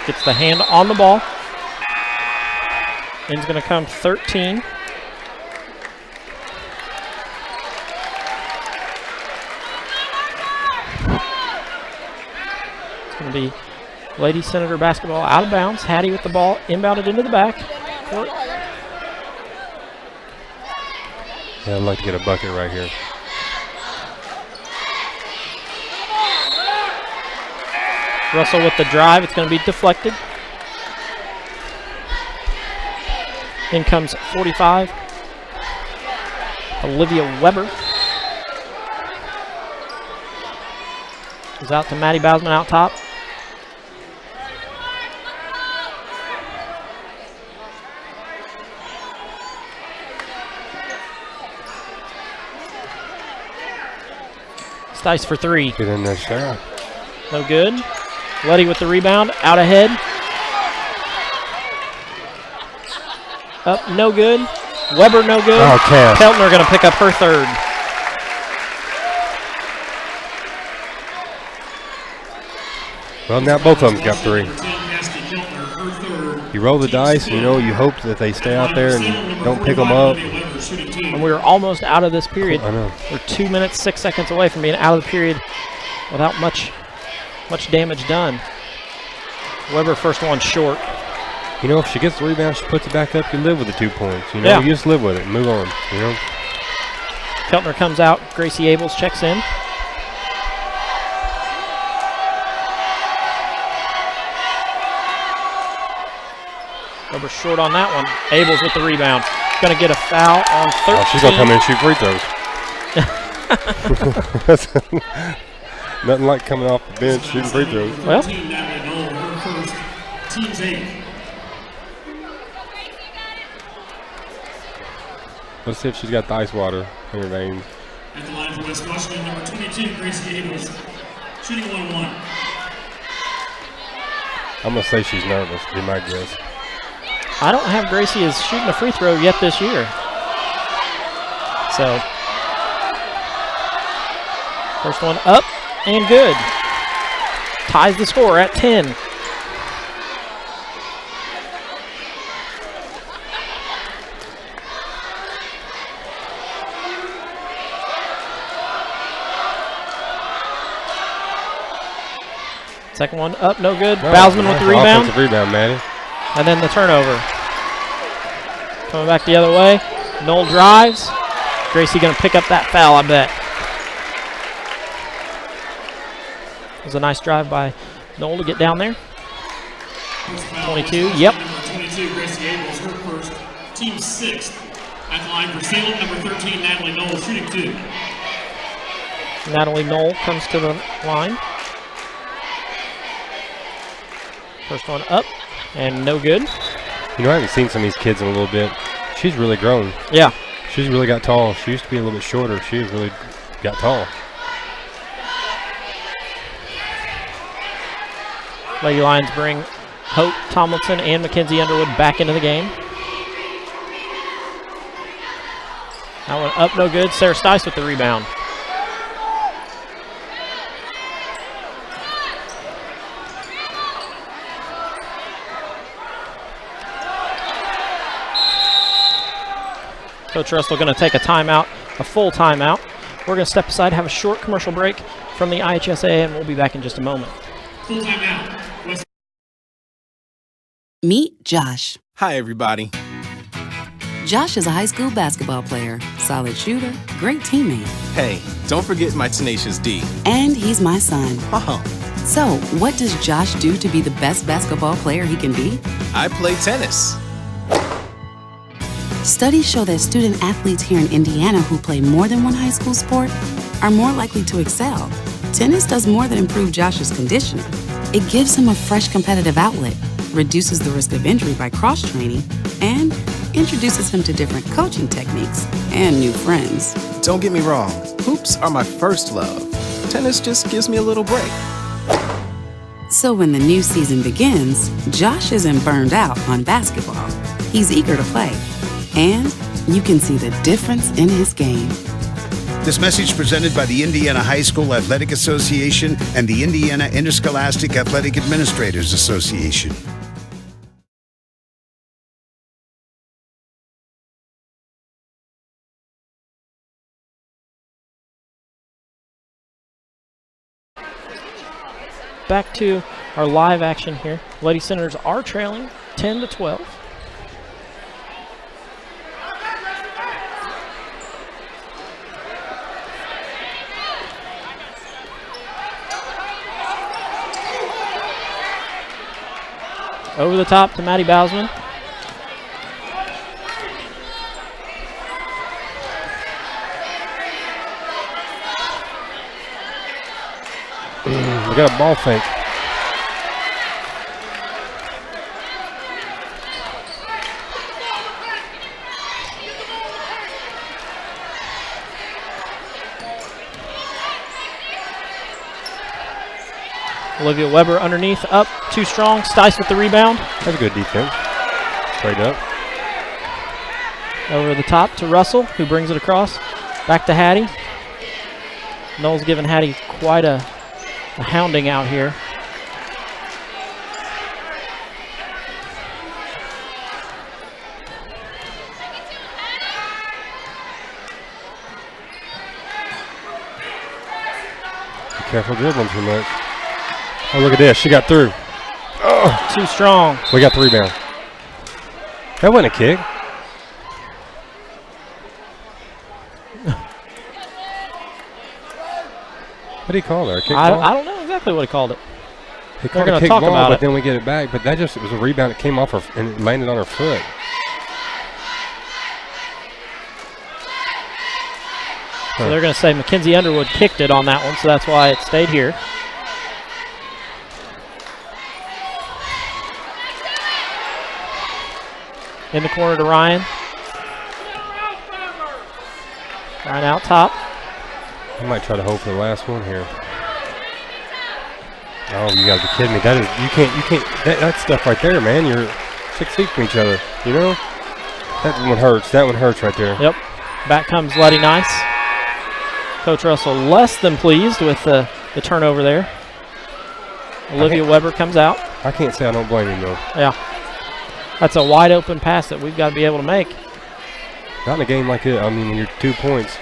Gets the hand on the ball. End's going to come 13. It's going to be Lady Senator basketball out of bounds. Hattie with the ball inbounded into the back court. Yeah, I'd like to get a bucket right here. Russell with the drive. It's going to be deflected. In comes 45. Olivia Weber. Goes out to Maddie Bousman out top. Stice for three. Get in there, Sarah. No good. Letty with the rebound, out ahead. Up, no good. Weber, no good. Oh, Cass. Keltner going to pick up her third. Well, now both of them got three. You roll the dice, you know, you hope that they stay out there and don't pick them up. And we were almost out of this period. I know. We're 2 minutes, 6 seconds away from being out of the period without much damage done. Weber first one short. You know, if she gets the rebound, she puts it back up, you live with the 2 points. You know, Yeah. you just live with it and move on, you know. Keltner comes out. Gracie Abels checks in. Weber short on that one. Abels with the rebound. Going to get a foul on 13. Oh, she's going to come in and shoot free throws. Nothing like coming off the bench shooting free throws. Well, Team's 8. Let's see if she's got the ice water in her veins. At the line for West Washington, number 22, Gracie Abels, shooting 1-1. I'm going to say she's nervous, be my guess. I don't have Gracie as shooting a free throw yet this year. So, first one up and good. Ties the score at 10. Second one up, no good. Bousman with the rebound. Offensive rebound, Maddie. And then the turnover. Coming back the other way. Knoll drives. Gracie going to pick up that foul, I bet. It was a nice drive by Knoll to get down there. 22, yep. Number 22, Gracie Abels, her first, team 6th. At the line for Salem, number 13, Natalie Knoll, shooting 2. Natalie Knoll comes to the line. First one up and no good. You know, I haven't seen some of these kids in a little bit. She's really grown. Yeah. She's really got tall. She used to be a little bit shorter. She has really got tall. Lady Lions bring Hope Tomlinson and Mackenzie Underwood back into the game. That one up, no good. Sarah Stice with the rebound. Coach Russell going to take a timeout, a full timeout. We're going to step aside, have a short commercial break from the IHSA, and we'll be back in just a moment. Full timeout. West. Meet Josh. Hi, everybody. Josh is a high school basketball player, solid shooter, great teammate. Hey, don't forget my tenacious D. And he's my son. Oh, So, what does Josh do to be the best basketball player he can be? I play tennis. Studies show that student athletes here in Indiana who play more than one high school sport are more likely to excel. Tennis does more than improve Josh's conditioning. It gives him a fresh competitive outlet, reduces the risk of injury by cross-training, and introduces him to different coaching techniques and new friends. Don't get me wrong, hoops are my first love. Tennis just gives me a little break. So when the new season begins, Josh isn't burned out on basketball. He's eager to play. And you can see the difference in his game. This message presented by the Indiana High School Athletic Association and the Indiana Interscholastic Athletic Administrators Association. Back to our live action here. Lady Senators are trailing 10-12. Over the top to Maddie Bausman. We got a ball fake. Olivia Weber underneath, up, too strong. Stice with the rebound. That's a good defense. Straight up. Over the top to Russell, who brings it across. Back to Hattie. Noel's giving Hattie quite a hounding out here. Be careful dribbling too much. Oh, look at this. She got through. Oh, Too strong. we got the rebound. That wasn't a kick. What did he call there? A kick ball? I don't know exactly what he called it. He They're called gonna a kick talk ball, about but it. then we get it back. But that just, it was a rebound that came off her and it landed on her foot. So they're going to say Mackenzie Underwood kicked it on that one, so that's why it stayed here. In the corner to Ryan. Ryan out top. I might try to hold for the last one here. Oh, you gotta be kidding me. That is, you can't, that stuff right there, man. You're 6 feet from each other, you know? That one hurts. That one hurts right there. Yep. Back comes Letty Nice. Coach Russell less than pleased with the turnover there. Olivia Weber comes out. I can't say I don't blame him, though. Yeah. That's a wide open pass that we've got to be able to make. Not in a game like it. I mean, when you're 2 points.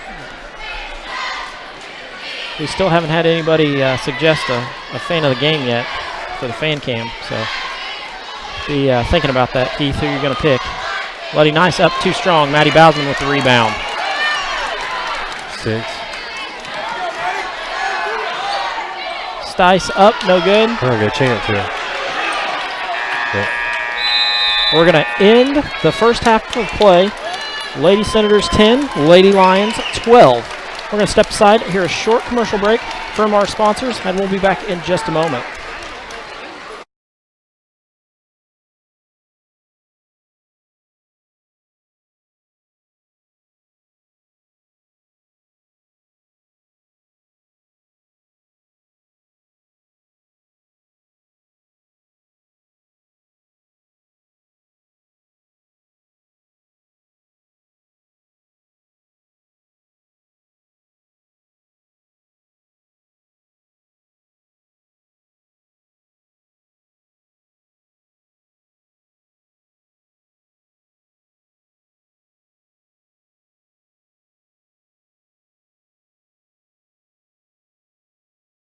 We still haven't had anybody suggest a fan of the game yet for the fan cam. So be thinking about that, Keith, who you're going to pick. Letty Nice up too strong. Maddie Bausman with the rebound. 6. Stice up, no good. I don't get a chance here. Yep. We're going to end the first half of play. Lady Senators 10, Lady Lions 12. We're going to step aside, hear a short commercial break from our sponsors, and we'll be back in just a moment.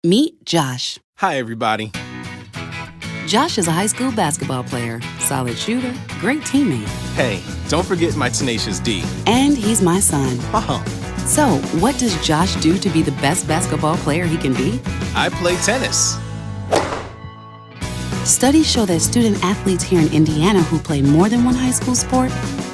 Meet Josh. Hi, everybody. Josh is a high school basketball player, solid shooter, great teammate. Hey, don't forget my tenacious D. And he's my son. Oh, So, what does Josh do to be the best basketball player he can be? I play tennis. Studies show that student athletes here in Indiana who play more than one high school sport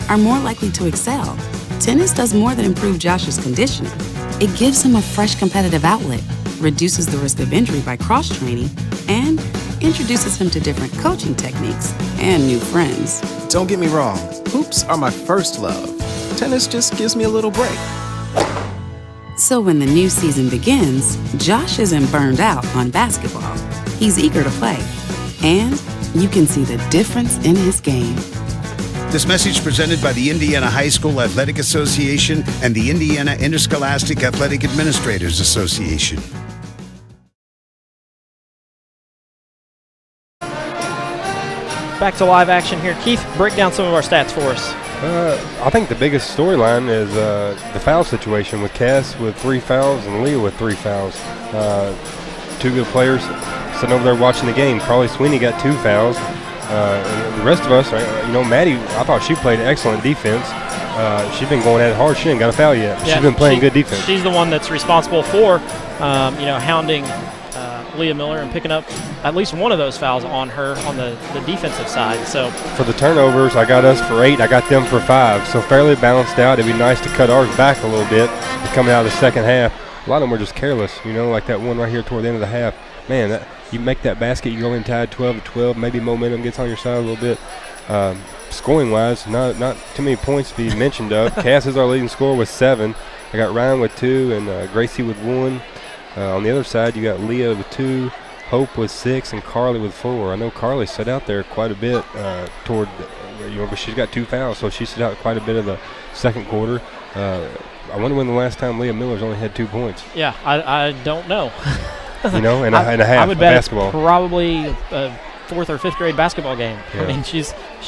are more likely to excel. Tennis does more than improve Josh's conditioning. It gives him a fresh competitive outlet, reduces the risk of injury by cross-training, and introduces him to different coaching techniques and new friends. Don't get me wrong, hoops are my first love. Tennis just gives me a little break. So when the new season begins, Josh isn't burned out on basketball. He's eager to play. And you can see the difference in his game. This message presented by the Indiana High School Athletic Association and the Indiana Interscholastic Athletic Administrators Association. Back to live action here. Keith, break down some of our stats for us. I think the biggest storyline is the foul situation with Cass with 3 fouls and Leah with 3 fouls. 2 good players sitting over there watching the game. Carly Sweeney got 2 fouls. And the rest of us, Maddie, I thought she played excellent defense. She's been going at it hard. She ain't got a foul yet. Yeah, she's been playing good defense. She's the one that's responsible for, hounding Leah Miller and picking up at least one of those fouls on her on the defensive side. So for the turnovers, I got us for 8. I got them for 5. So fairly balanced out. It'd be nice to cut ours back a little bit coming out of the second half. A lot of them were just careless, like that one right here toward the end of the half. Man, you make that basket, you go in tied 12-12. Maybe momentum gets on your side a little bit. Scoring-wise, not too many points to be mentioned of. Cass is our leading scorer with 7. I got Ryan with 2 and Gracie with 1. On the other side, you got Leah with 2, Hope with 6, and Carly with 4. I know Carly sat out there quite a bit but she's got 2 fouls, so she sat out quite a bit of the second quarter. I wonder when the last time Leah Miller's only had 2 points. Yeah, I don't know. In a half I would of bet basketball. It's probably a 4th or 5th grade basketball game. Yeah. I mean, she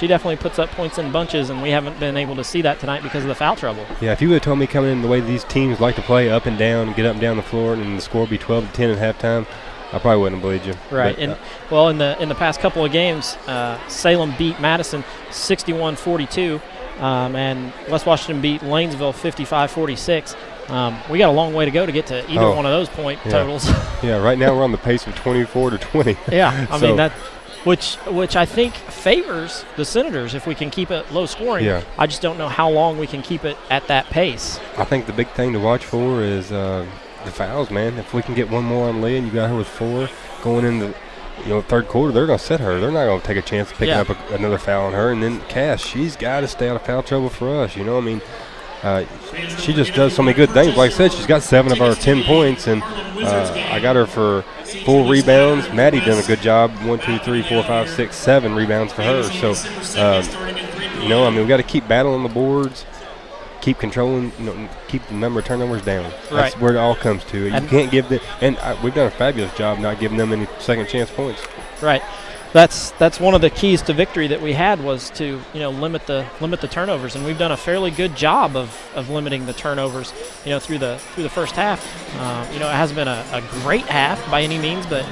definitely puts up points in bunches, and we haven't been able to see that tonight because of the foul trouble. Yeah, if you would have told me coming in the way these teams like to play up and down and get up and down the floor and the score be 12-10 at halftime, I probably wouldn't have believed you. Right, but, in the past couple of games, Salem beat Madison 61-42, and West Washington beat Lanesville 55-46. We got a long way to go to get to either one of those point totals. Yeah, right now we're on the pace of 24-20. Yeah, I mean that, which I think favors the Senators if we can keep it low scoring. Yeah. I just don't know how long we can keep it at that pace. I think the big thing to watch for is the fouls, man. If we can get one more on Leah, and you got her with 4 going into third quarter, they're going to set her. They're not going to take a chance of picking up another foul on her. And then Cass, she's got to stay out of foul trouble for us. She just does so many good things. Like I said, she's got 7 of our 10 points, and I got her for 4 rebounds. Maddie done a good job. 1, 2, 3, 4, 5, 6, 7 rebounds for her. So, we got to keep battling the boards, keep controlling, keep the number of turnovers down. That's where it all comes to. You can't give them, and we've done a fabulous job not giving them any second chance points. Right. That's one of the keys to victory that we had was to limit the turnovers, and we've done a fairly good job of limiting the turnovers through the first half. It hasn't been a great half by any means, but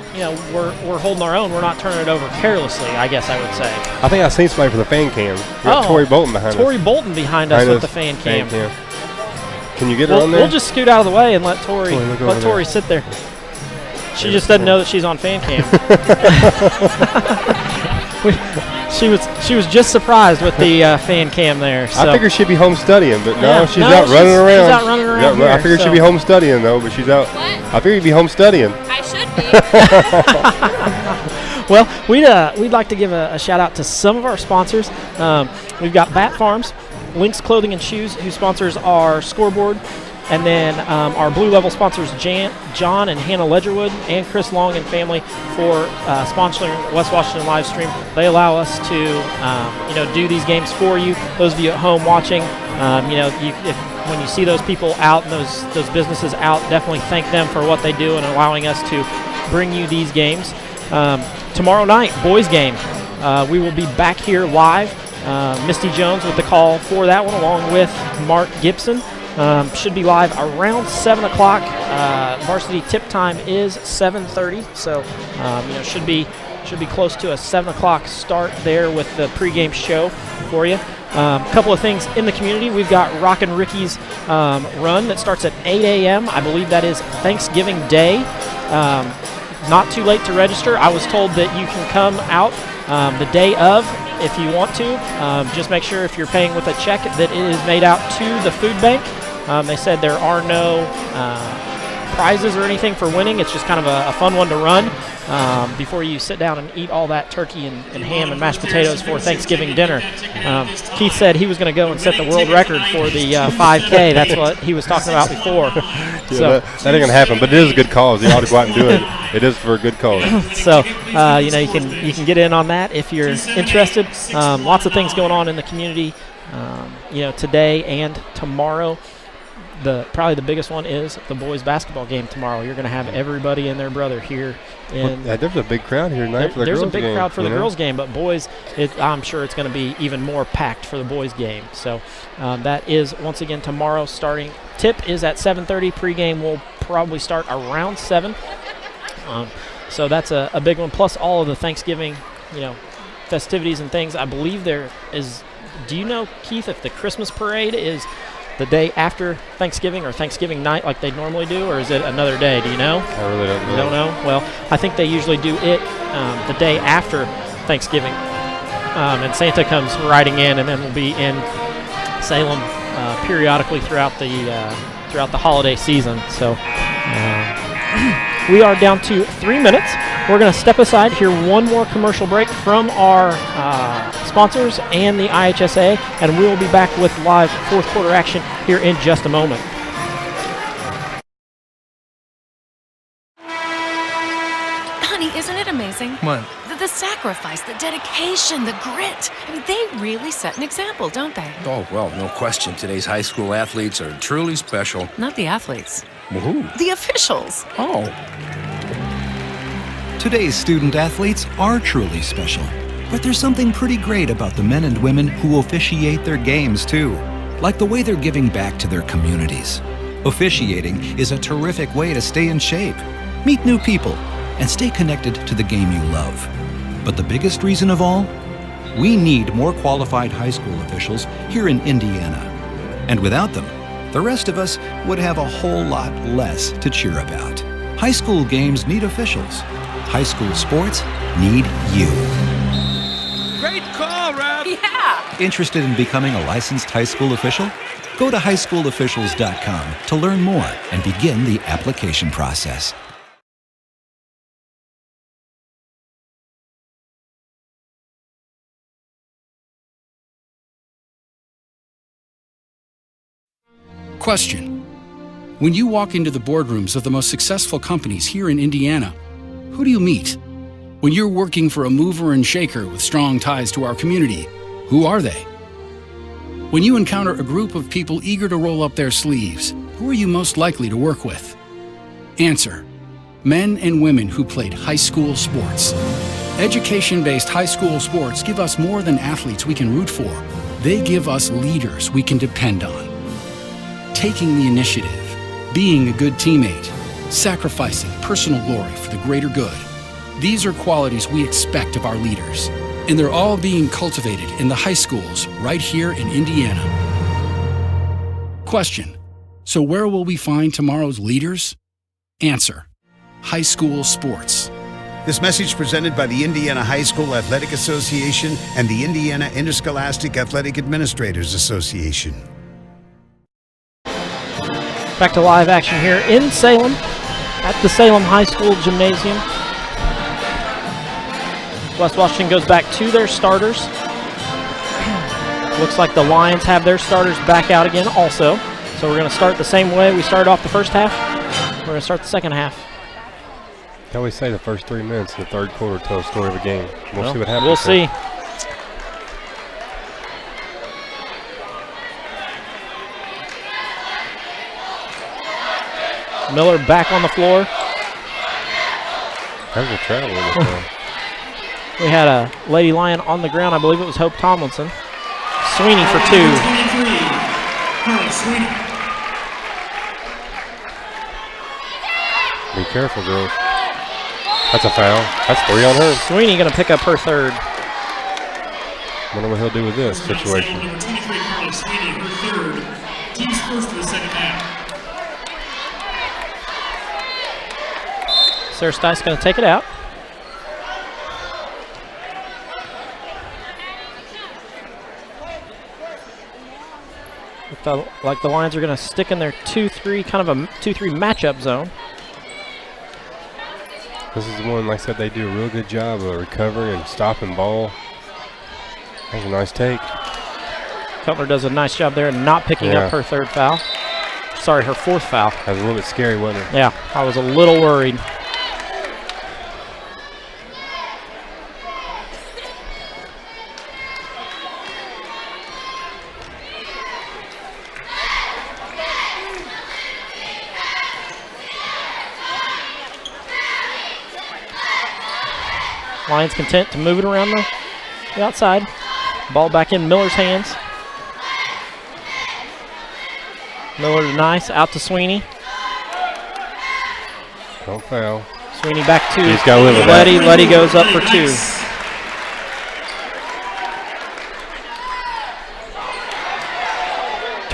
we're holding our own. We're not turning it over carelessly, I guess I would say. I think I seen somebody for the fan cam. We got Tori Bolton behind us. Tori Bolton behind us with the fan cam. Can you get her on there? We'll just scoot out of the way and let Tori sit there. She just doesn't know that she's on fan cam. She was just surprised with the fan cam there. So. I figured she'd be home studying, but no, she's out running around. She's out running around. Here, I figured she'd be home studying though, but she's out. What? I figured you'd be home studying. I should be. Well, we'd like to give a shout out to some of our sponsors. We've got Bat Farms, Lynx Clothing and Shoes, who sponsors our scoreboard. And then our Blue Level sponsors, John and Hannah Ledgerwood and Chris Long and family for sponsoring West Washington live stream. They allow us to, do these games for you. Those of you at home watching, when you see those people out and those businesses out, definitely thank them for what they do and allowing us to bring you these games. Tomorrow night, boys game. We will be back here live. Misty Jones with the call for that one, along with Mark Gibson. Should be live around 7 o'clock. Varsity tip time is 7:30, so should be close to a 7 o'clock start there with the pregame show for you. A couple of things in the community. We've got Rockin' Ricky's run that starts at 8 a.m. I believe that is Thanksgiving Day. Not too late to register. I was told that you can come out the day of if you want to. Just make sure if you're paying with a check that it is made out to the food bank. They said there are no prizes or anything for winning. It's just kind of a fun one to run before you sit down and eat all that turkey and ham and mashed potatoes for Thanksgiving dinner. Keith said he was going to go and set the world record for the 5K. That's what he was talking about before. That ain't going to happen, but it is a good cause. You ought to go out and do it. It is for a good cause. So, you can get in on that if you're interested. Lots of things going on in the community, today and tomorrow. Probably the biggest one is the boys basketball game tomorrow. You're going to have everybody and their brother here. There's a big crowd here tonight for the girls' game. There's a big crowd for the girls' game, but boys, I'm sure it's going to be even more packed for the boys' game. So that is, once again, tomorrow starting. Tip is at 7:30. Pregame will probably start around 7. So that's a big one, plus all of the Thanksgiving, festivities and things. I believe there is, do you know, Keith, if the Christmas parade is the day after Thanksgiving or Thanksgiving night like they normally do, or is it another day? Do you know? I really don't know. You don't know? Well, I think they usually do it the day after Thanksgiving. And Santa comes riding in, and then we'll be in Salem periodically throughout the holiday season. So we are down to 3 minutes. We're going to step aside, hear one more commercial break from our sponsors and the IHSA, and we will be back with live fourth quarter action here in just a moment. Honey, isn't it amazing? What? The sacrifice, the dedication, the grit. I mean, they really set an example, don't they? Oh, well, no question. Today's high school athletes are truly special. Not the athletes. Well, who? The officials. Oh. Today's student athletes are truly special. But there's something pretty great about the men and women who officiate their games, too. Like the way they're giving back to their communities. Officiating is a terrific way to stay in shape, meet new people, and stay connected to the game you love. But the biggest reason of all? We need more qualified high school officials here in Indiana. And without them, the rest of us would have a whole lot less to cheer about. High school games need officials. High school sports need you. Great call, Rob! Yeah! Interested in becoming a licensed high school official? Go to highschoolofficials.com to learn more and begin the application process. Question. When you walk into the boardrooms of the most successful companies here in Indiana, who do you meet? When you're working for a mover and shaker with strong ties to our community, who are they? When you encounter a group of people eager to roll up their sleeves, who are you most likely to work with? Answer. Men and women who played high school sports. Education-based high school sports give us more than athletes we can root for. They give us leaders we can depend on. Taking the initiative, being a good teammate, sacrificing personal glory for the greater good. These are qualities we expect of our leaders, and they're all being cultivated in the high schools right here in Indiana. Question. So where will we find tomorrow's leaders? Answer. High school sports. This message presented by the Indiana High School Athletic Association and the Indiana Interscholastic Athletic Administrators Association. Back to live action here in Salem at the Salem High School Gymnasium. West Washington goes back to their starters. Looks like the Lions have their starters back out again also. So we're going to start the same way we started off the first half. We're going to start the second half. I always say the first 3 minutes of the third quarter tell a story of a game. We'll see what happens. We'll see. Miller back on the floor. That was a travel in the floor. We had a Lady Lion on the ground. I believe it was Hope Tomlinson. Sweeney for two. Be careful, girls. That's a foul. That's 3 on her. Sweeney going to pick up her third. Wonder what he'll do with this situation. Number 23, Carly Sweeney, her third. Team's first of the second half. Sarah Stice going to take it out. Like the Lions are going to stick in their 2-3, kind of a 2-3 matchup zone. This is the one, like I said, they do a real good job of recovering and stopping ball. That's a nice take. Cutler does a nice job there and not picking up her third foul. Sorry, her fourth foul. That was a little bit scary, wasn't it? Yeah, I was a little worried. Lions content to move it around the outside. Ball back in Miller's hands. Miller to Nice, out to Sweeney. Don't foul. Sweeney back to He's got to live with that. Letty goes up for 2.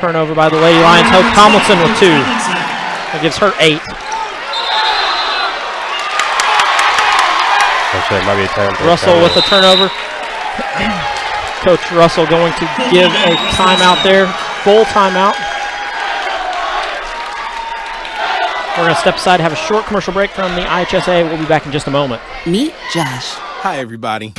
Turnover by the Lady Lions. Hope Tomlinson with 2. That gives her 8. It might be a time for Russell with a turnover. Coach Russell going to give a timeout there, full timeout. We're going to step aside, have a short commercial break from the IHSA. We'll be back in just a moment. Meet Josh. Hi, everybody.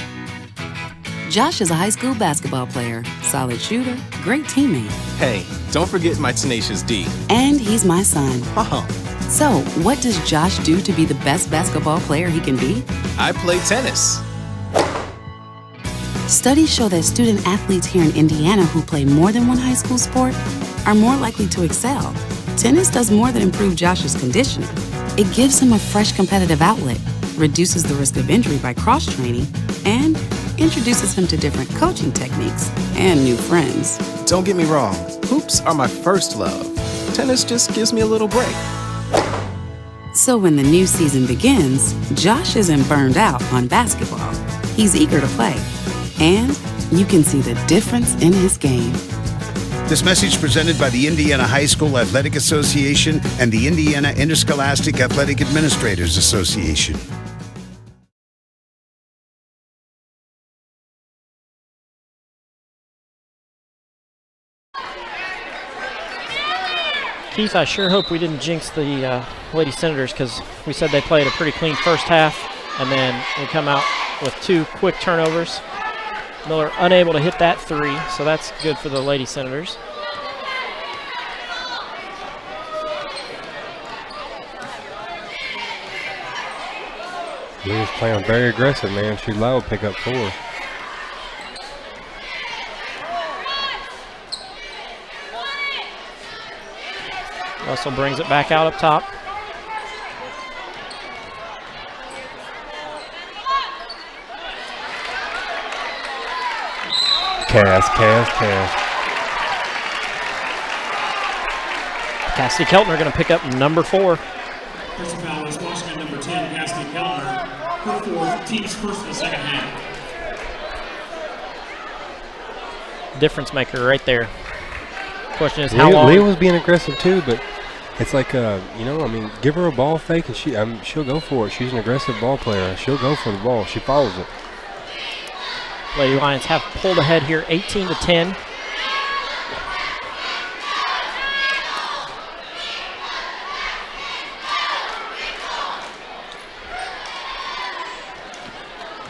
Josh is a high school basketball player, solid shooter, great teammate. Hey, don't forget my tenacious D. And he's my son. Uh-huh. So, what does Josh do to be the best basketball player he can be? I play tennis. Studies show that student athletes here in Indiana who play more than one high school sport are more likely to excel. Tennis does more than improve Josh's conditioning. It gives him a fresh competitive outlet, reduces the risk of injury by cross-training, and introduces him to different coaching techniques and new friends. Don't get me wrong, hoops are my first love. Tennis just gives me a little break. So when the new season begins, Josh isn't burned out on basketball. He's eager to play. And you can see the difference in his game. This message presented by the Indiana High School Athletic Association and the Indiana Interscholastic Athletic Administrators Association. Keith, I sure hope we didn't jinx the Lady Senators, because we said they played a pretty clean first half, and then we come out with 2 quick turnovers. Miller unable to hit that 3, so that's good for the Lady Senators. Leah's playing very aggressive, man. She's allowed to pick up 4. Russell brings it back out up top. Cass. Cassidy Keltner going to pick up number 4. Personal foul is Washington number 10, Cassidy Keltner. Her 4th, team's first in the second half. Difference maker right there. Question is how long. Leah was being aggressive too, but it's like, give her a ball fake and she'll go for it. She's an aggressive ball player. She'll go for the ball. She follows it. Lady Lions have pulled ahead here, 18-10.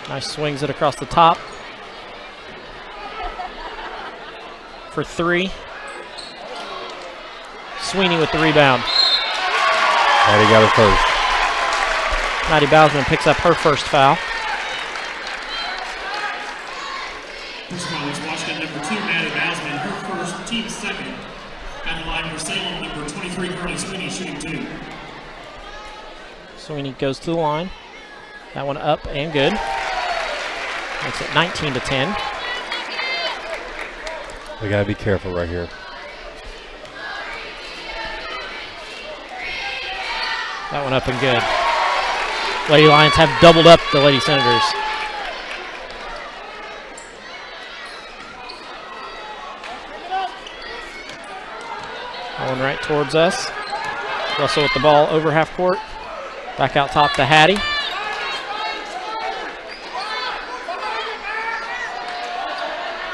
Nice swings it across the top. For 3. Sweeney with the rebound. Maddie got her first. Maddie Bousman picks up her first foul. First foul is Washington number 2, Maddie Bousman. Her first, team second. At the line for Salem, number 23, Carly Sweeney, shooting 2. Sweeney goes to the line. That one up and good. Makes it 19-10. We got to be careful right here. That one up and good. Lady Lions have doubled up the Lady Senators. Going right towards us. Russell with the ball over half court. Back out top to Hattie.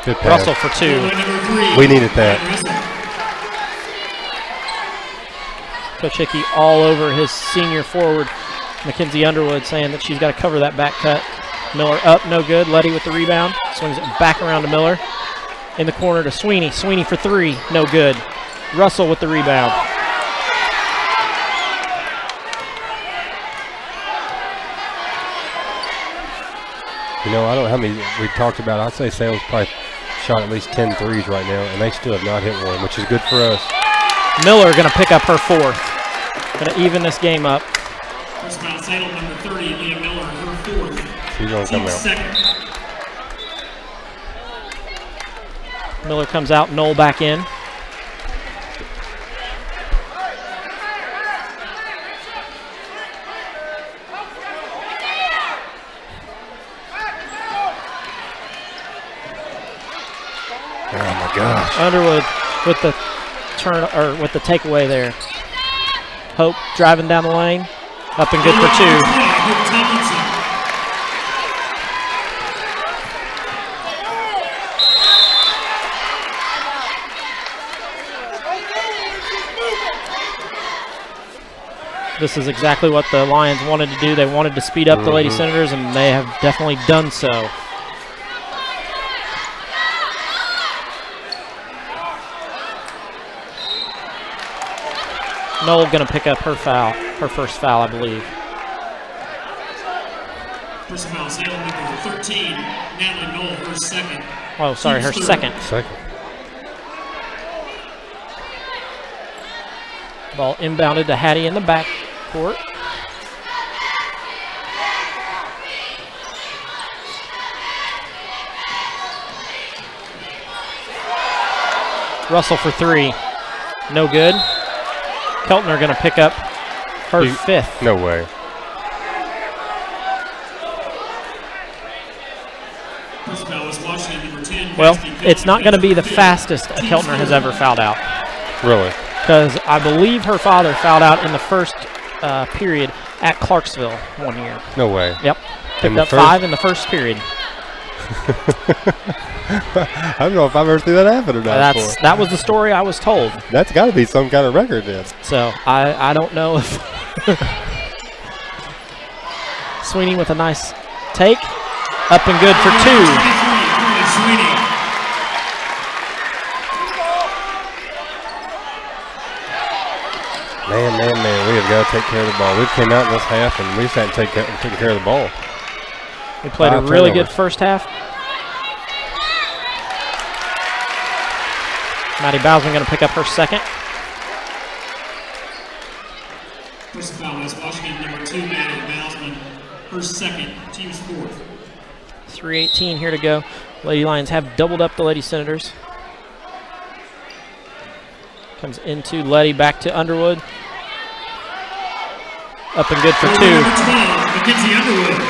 Good pass. Russell for 2. We needed that. Coach Hickey all over his senior forward, Mackenzie Underwood, saying that she's got to cover that back cut. Miller up, no good. Letty with the rebound. Swings it back around to Miller. In the corner to Sweeney. Sweeney for 3, no good. Russell with the rebound. You know, I don't know how many we talked about. I'd say Salem's probably shot at least 10 threes right now, and they still have not hit one, which is good for us. Miller going to pick up her 4th. Going to even this game up. First foul, Salem, number 30, Leah Miller, her 4th. She's going to come out. Second. Miller comes out, Knoll back in. Oh my gosh. Underwood with the turn or with the takeaway there. Hope driving down the lane. Up and good for 2. This is exactly what the Lions wanted to do. They wanted to speed up the Lady Senators, and they have definitely done so. Knoll going to pick up her foul, her first foul, I believe. First foul, Salem, number 13, Natalie Knoll, her 2nd. Oh, sorry, her 2nd. Second. Ball inbounded to Hattie in the back court. Russell for 3. No good. Keltner going to pick up her 5th. No way. First foul is Washington, number 10. Well, it's not going to be the fastest a Keltner has ever fouled out. Really? Because I believe her father fouled out in the first period at Clarksville one year. No way. Yep. Picked up 5 in the first period. I don't know if I've ever seen that happen or not. That was the story I was told. That's got to be some kind of record then. So I don't know if Sweeney with a nice take. Up and good for 2. Man, we have got to take care of the ball. We've came out in this half, and we just haven't taken care of the ball. We played a really good first half. Maddie Bowsman going to pick up her 2nd. First foul is Washington, number 2, Maddie Bowsman, her 2nd, team's 4th. 3:18 here to go. Lady Lions have doubled up the Lady Senators. Comes into Letty, back to Underwood. Up and good for 2. Mackenzie Underwood.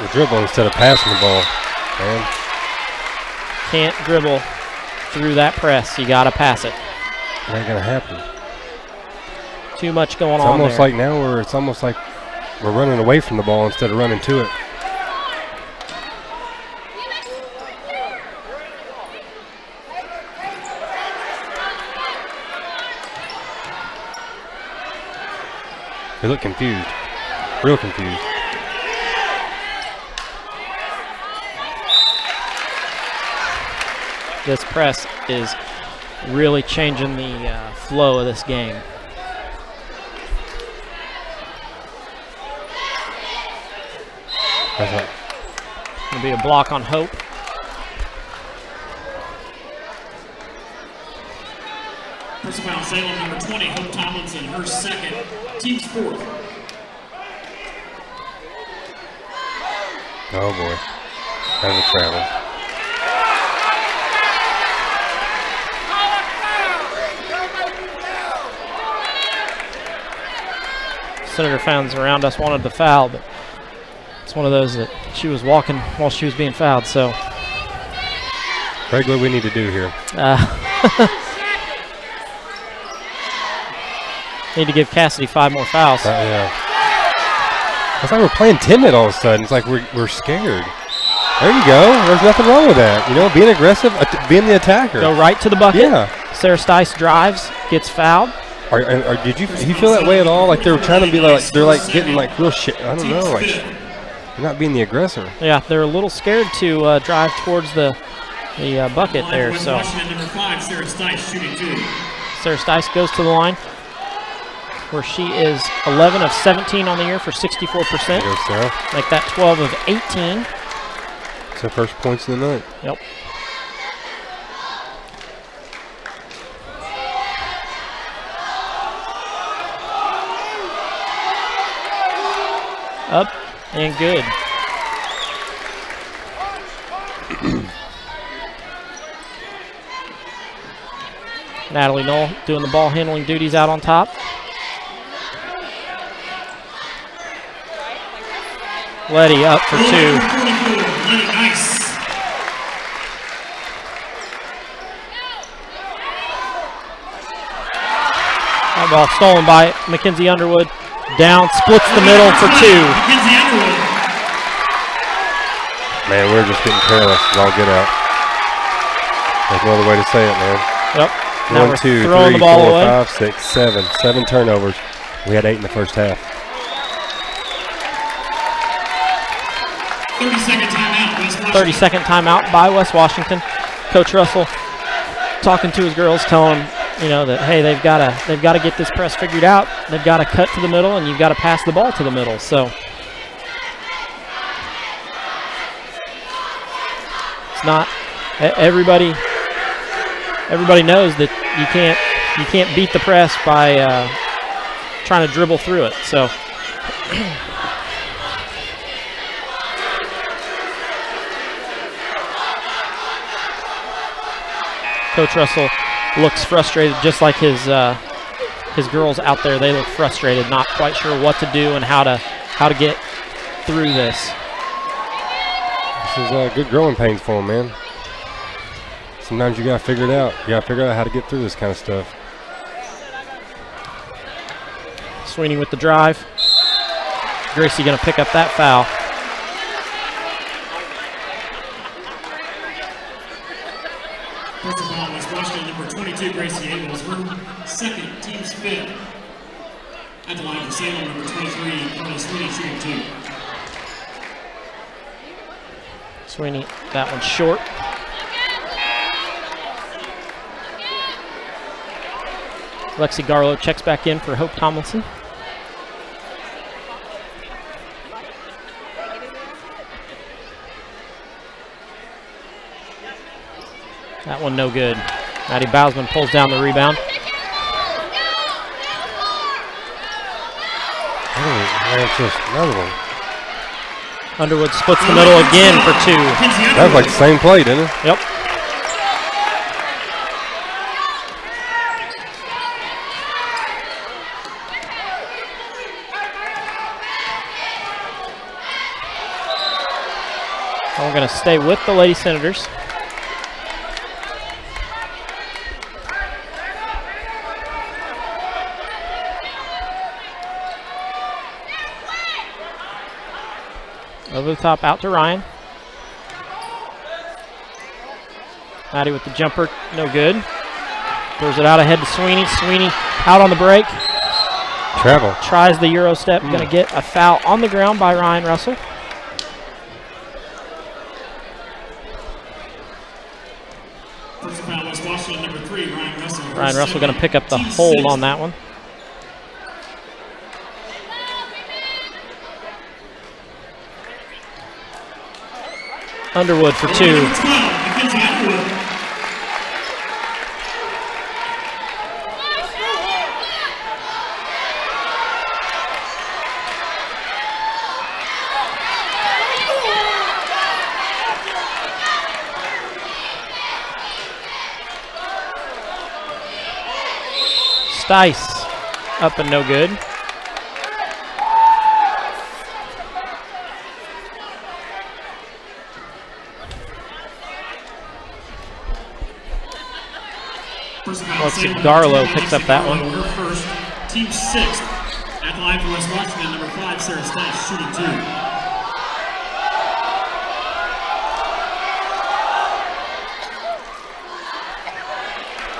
The dribble instead of passing the ball, man. Can't dribble through that press. You got to pass it. It ain't gonna happen. Too much going It's on almost there. like now it's almost like we're running away from the ball instead of running to it. They look confused, real confused. This press is really changing the flow of this game. Going to be a block on Hope. First foul, Salem, number 20, Hope Tomlinson, her 2nd, team's 4th. Oh boy, that's a travel. Senator fans around us wanted the foul, but it's one of those that she was walking while she was being fouled. So, Craig, what do we need to do here? Need to give Cassidy 5 more fouls. Yeah. It's like we're playing timid all of a sudden. It's like we're scared. There you go. There's nothing wrong with that. You know, being aggressive, being the attacker. Go right to the bucket. Yeah. Sarah Stice drives, gets fouled. Did you feel that way at all? Like they were trying to be like they're like getting like real shit. I don't know. Like they're not being the aggressor. Yeah, they're a little scared to drive towards the bucket there. So Number 5, Sarah Stice shooting 2. Sarah Stice goes to the line, where she is 11 of 17 on the year for 64%. There goes Sarah. Make that 12 of 18. It's her first points of the night. Yep. Up and good. Natalie Knoll doing the ball handling duties out on top. Letty up for 2. Nice. That ball stolen by Mackenzie Underwood. Down, splits the middle for 2. Mackenzie Underwood. Man, we're just getting careless. All get out. There's no other way to say it, man. Yep. Now 1, 2, 3, 4, 5, 6, 7. 7 turnovers. We had 8 in the first half. 30-second timeout, West Washington. 30-second timeout by West Washington. Coach Russell talking to his girls, telling them, you know, that hey, they've got to get this press figured out. They've got to cut to the middle, and you've got to pass the ball to the middle. So it's not everybody. Everybody knows that you can't beat the press by trying to dribble through it. So. Coach Russell looks frustrated, just like his girls out there. They look frustrated, not quite sure what to do and how to get through this. This is good growing pains for them, man. Sometimes you gotta figure it out. You gotta figure out how to get through this kind of stuff. Sweeney with the drive. Gracie gonna pick up that foul. First of all, West Washington, number 22, Gracie Abels. Her second, team's 5th. At the line for Salem, number 23, Carly Sweeney, shooting 2. Sweeney, that one's short. Lexi Garlow checks back in for Hope Tomlinson. That one no good. Maddie Bausman pulls down the rebound. Another one. Underwood splits the middle again for 2. That was like the same play, didn't it? Yep. And we're going to stay with the Lady Senators. Over the top, out to Ryan. Maddie with the jumper, no good. Throws it out ahead to Sweeney. Sweeney out on the break. Travel. Tries the Euro step, going to get a foul on the ground by Ryan Russell. First foul, West Washington, number 3, Ryan Russell. Ryan Russell going to pick up the hold on that one. Underwood for 2. Stice up and no good. Let's see, Garlow picks up that one. Her first, team 6th. At the line for West Washington, number 5, Sarah Stice, shooting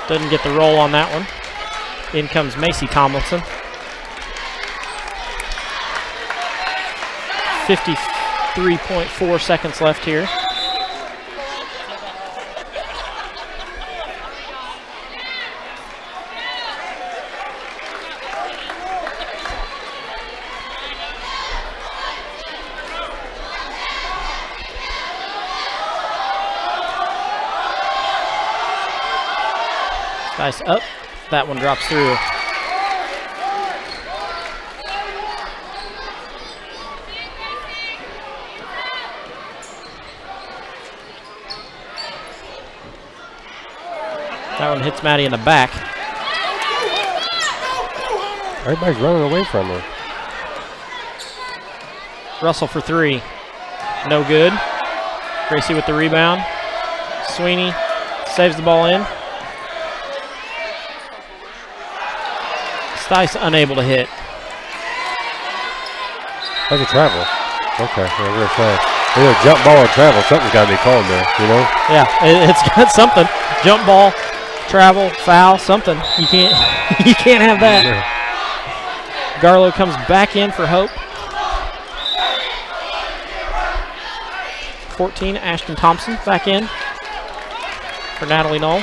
2. Doesn't get the roll on that one. In comes Macy Tomlinson. 53.4 seconds left here. Nice up. That one drops through. That one hits Maddie in the back. Everybody's running away from her. Russell for 3. No good. Gracie with the rebound. Sweeney saves the ball in. Stice unable to hit. That's a travel. Okay, I was going to say. Either jump ball or travel. Something's got to be called there, you know? Yeah, it's got something. Jump ball, travel, foul, something. You can't have that. Yeah. Garlow comes back in for Hope. 14, Ashton Thompson back in for Natalie Knoll.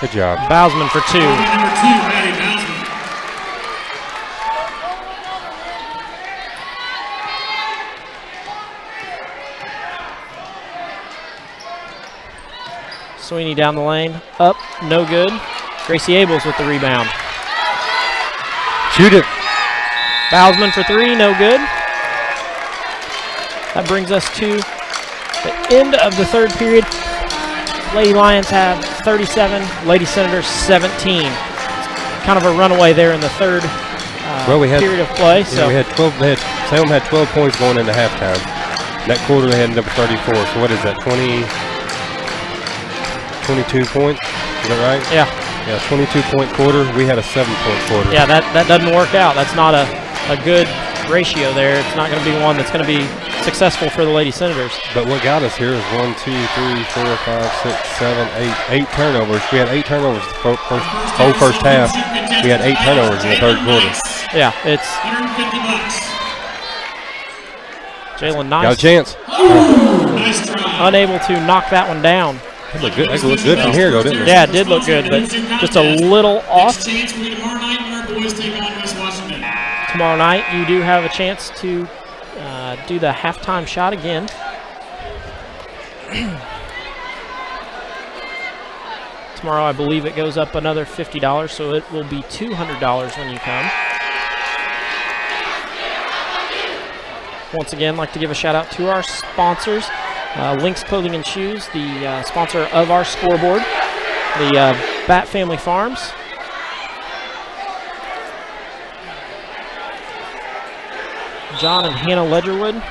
Good job. Bousman for 2. Number 2, Maddie Bousman. Sweeney down the lane. Up, no good. Gracie Abels with the rebound. Shoot it. Bousman for 3, no good. That brings us to the end of the third period. Lady Lions have 37, Lady Senators 17. Kind of a runaway there in the third period of play. So we had 12. Salem had 12 points going into halftime. That quarter they had number 34. So what is that? 22 points. Is that right? Yeah. Yeah, 22-point quarter. We had a 7-point quarter. Yeah, that doesn't work out. That's not a good ratio there. It's not going to be one that's going to be successful for the Lady Senators. But what got us here is 1, 2, 3, 4, 5, 6, 7, 8 turnovers. We had 8 turnovers the whole first half. We had 8 turnovers in the third quarter. Yeah, it's Jalen Nice. Got a chance. Unable to knock that one down. That looked good. That looked good from here, though, didn't it? Yeah, it did look good, but just a little off. Tomorrow night, you do have a chance to do the halftime shot again. Tomorrow, I believe it goes up another $50, so it will be $200 when you come. Once again, I'd like to give a shout out to our sponsors. Lynx Clothing and Shoes, the sponsor of our scoreboard. The Bat Family Farms. John and Hannah Ledgerwood.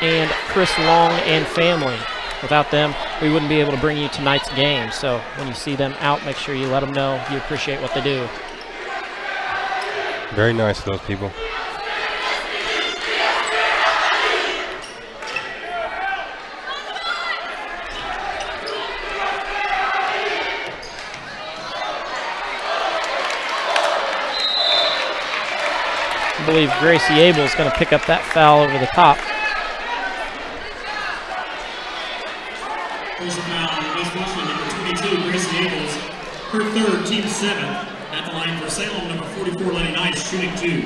And Chris Long and family. Without them, we wouldn't be able to bring you tonight's game. So when you see them out, make sure you let them know you appreciate what they do. Very nice of those people. I believe Gracie Abel is going to pick up that foul over the top. There's a foul on West Washington, number 22, Gracie Abels. Her third, team 7. At the line for Salem, number 44, Lady Nice, shooting 2.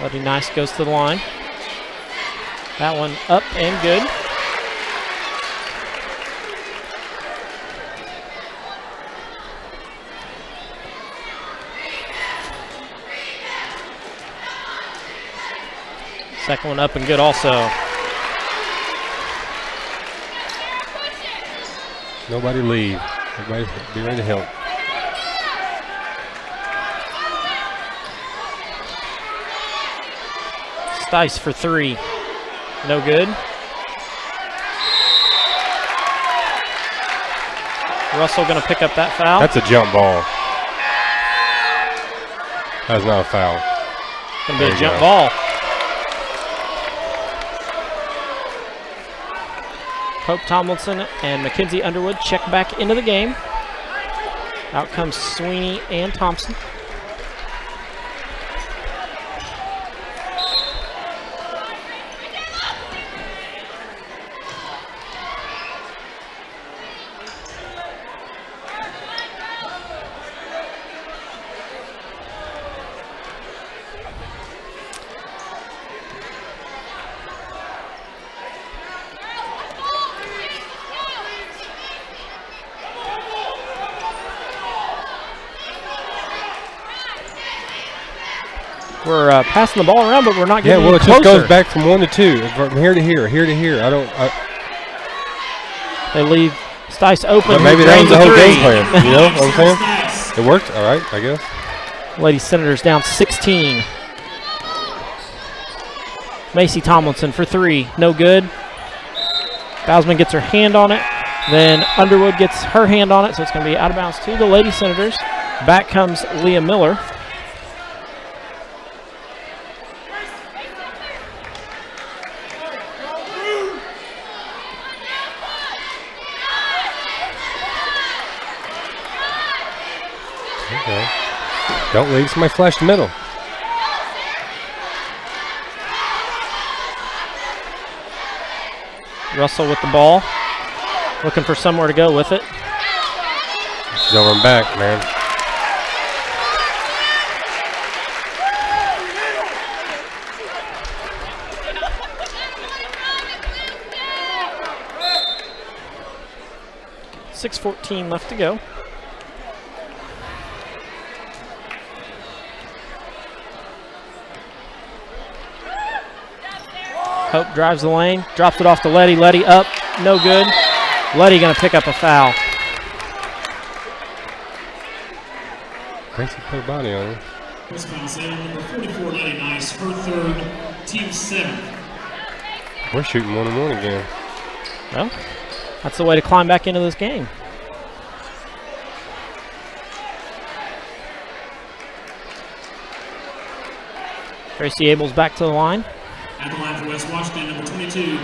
Lady Nice goes to the line. That one up and good. Second one up and good also. Nobody leave. Everybody be ready to help. Stice for 3. No good. Russell going to pick up that foul. That's a jump ball. That's not a foul. Going to be a jump ball. Hope Tomlinson and Mackenzie Underwood check back into the game. Out comes Sweeney and Thompson. We're passing the ball around, but we're not getting it closer. just goes back from 1 to 2, from here to here, here to here. They leave Stice open. But maybe that was the whole game plan. You know what I'm saying? It worked. All right, I guess. Lady Senators down 16. Macy Tomlinson for 3. No good. Bousman gets her hand on it. Then Underwood gets her hand on it, so it's going to be out of bounds to the Lady Senators. Back comes Leah Miller. Okay. Don't leave. Somebody flash the middle. Russell with the ball. Looking for somewhere to go with it. She's over and back, man. .6:14 left to go. Hope drives the lane, drops it off to Letty. Letty up, no good. Letty going to pick up a foul. Gracie put a body on her. First foul, Salem, number 44, Letty Nice, her third, team 7. We're shooting 1-on-1 again. Well, that's the way to climb back into this game. Tracy Abel's back to the line. At the line for West Washington, number 22,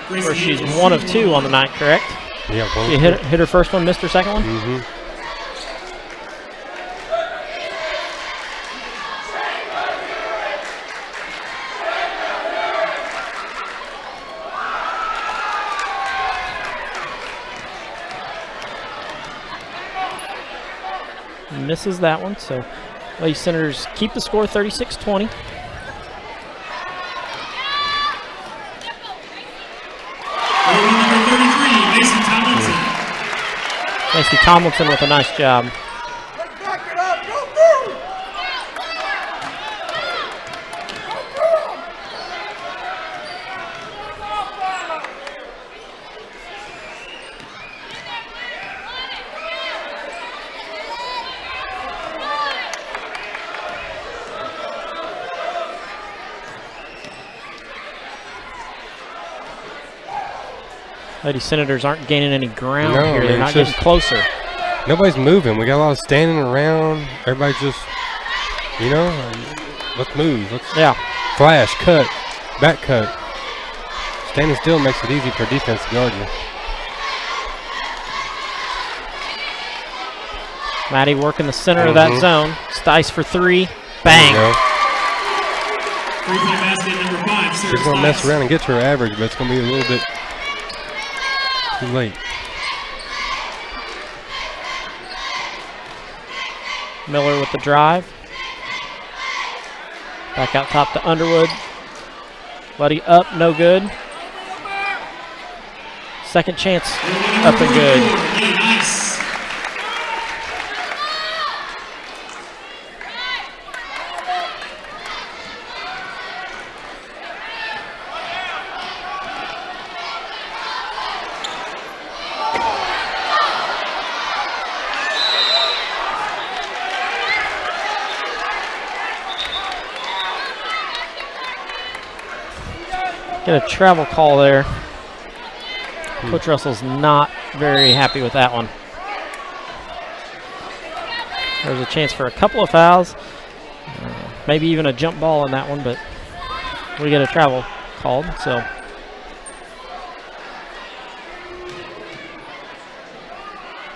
Gracie Where she's Abel, 1 of 2 on the night, correct? Yeah, She hit her first one, missed her second one? Mm-hmm. Misses that one, so Lady Senators keep the score 36-20. Number 33, Macy Tomlinson. Macy Tomlinson with a nice job. Lady Senators aren't gaining any ground here. They're not getting closer. Nobody's moving. We got a lot of standing around. Everybody just, you know, let's move. Let's flash, cut, back cut. Standing still makes it easy for defense to guard you. Maddie working the center of that zone. Stice for 3. Bang. Three-point basket, number 5, Sarah She's going to Stice. mess around and get to her average, but it's going to be a little bit too late. Miller with the drive. Back out top to Underwood. Letty up, no good. Second chance, up and good. Nice. Get a travel call there. Coach Russell's not very happy with that one. There's a chance for a couple of fouls. Maybe even a jump ball in that one, but we get a travel called, so.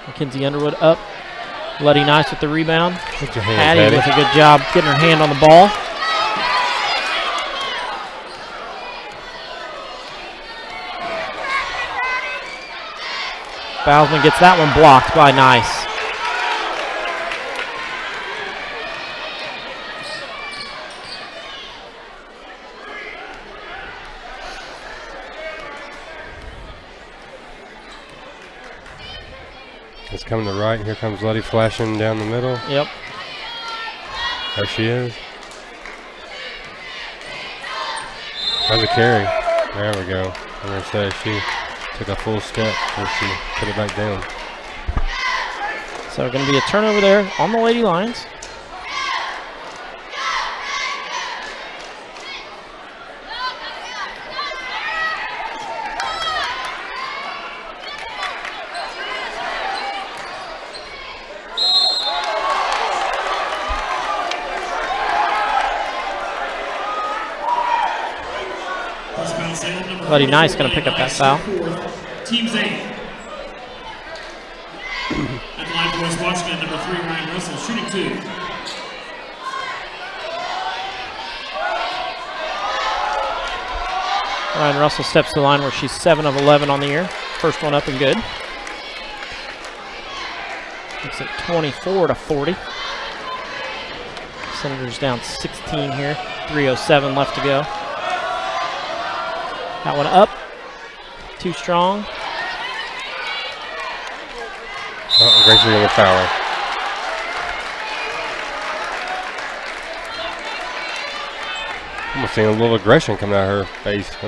Mackenzie Underwood up. Letty Nice with the rebound. Hattie with a good job getting her hand on the ball. Bousman gets that one blocked by Nice. It's coming to the right. Here comes Letty flashing down the middle. Yep. There she is. How's the carry? There we go. I'm going to say she took a full step and she put it back down. So going to be a turnover there on the Lady Lions. Letty Nice going to pick up that foul. Team's 8. At the line for West Washington, number 3, Ryan Russell, shooting 2. Ryan Russell steps to the line where she's 7 of 11 on the year. First one up and good. Makes it 24-40. Senators down 16 here. 3:07 left to go. That one up. Too strong. Oh, Gracie's going to foul her. Almost seeing a little aggression coming out of her face. I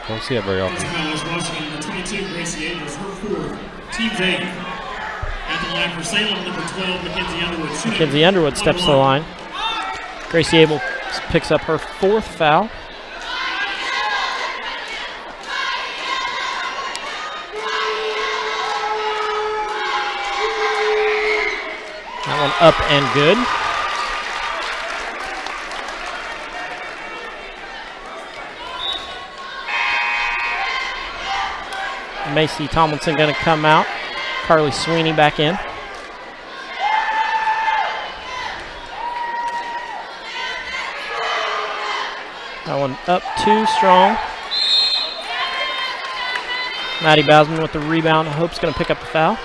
don't see it very often. Washington, 22, Gracie Abels, her 4th. Team's 8. At the line for Salem, number 12, Mackenzie Underwood. Mackenzie Underwood steps to the line. Gracie Abel picks up her 4th foul. That one up and good. Macy Tomlinson going to come out. Carly Sweeney back in. That one up too strong. Maddie Bousman with the rebound. Hope's going to pick up the foul.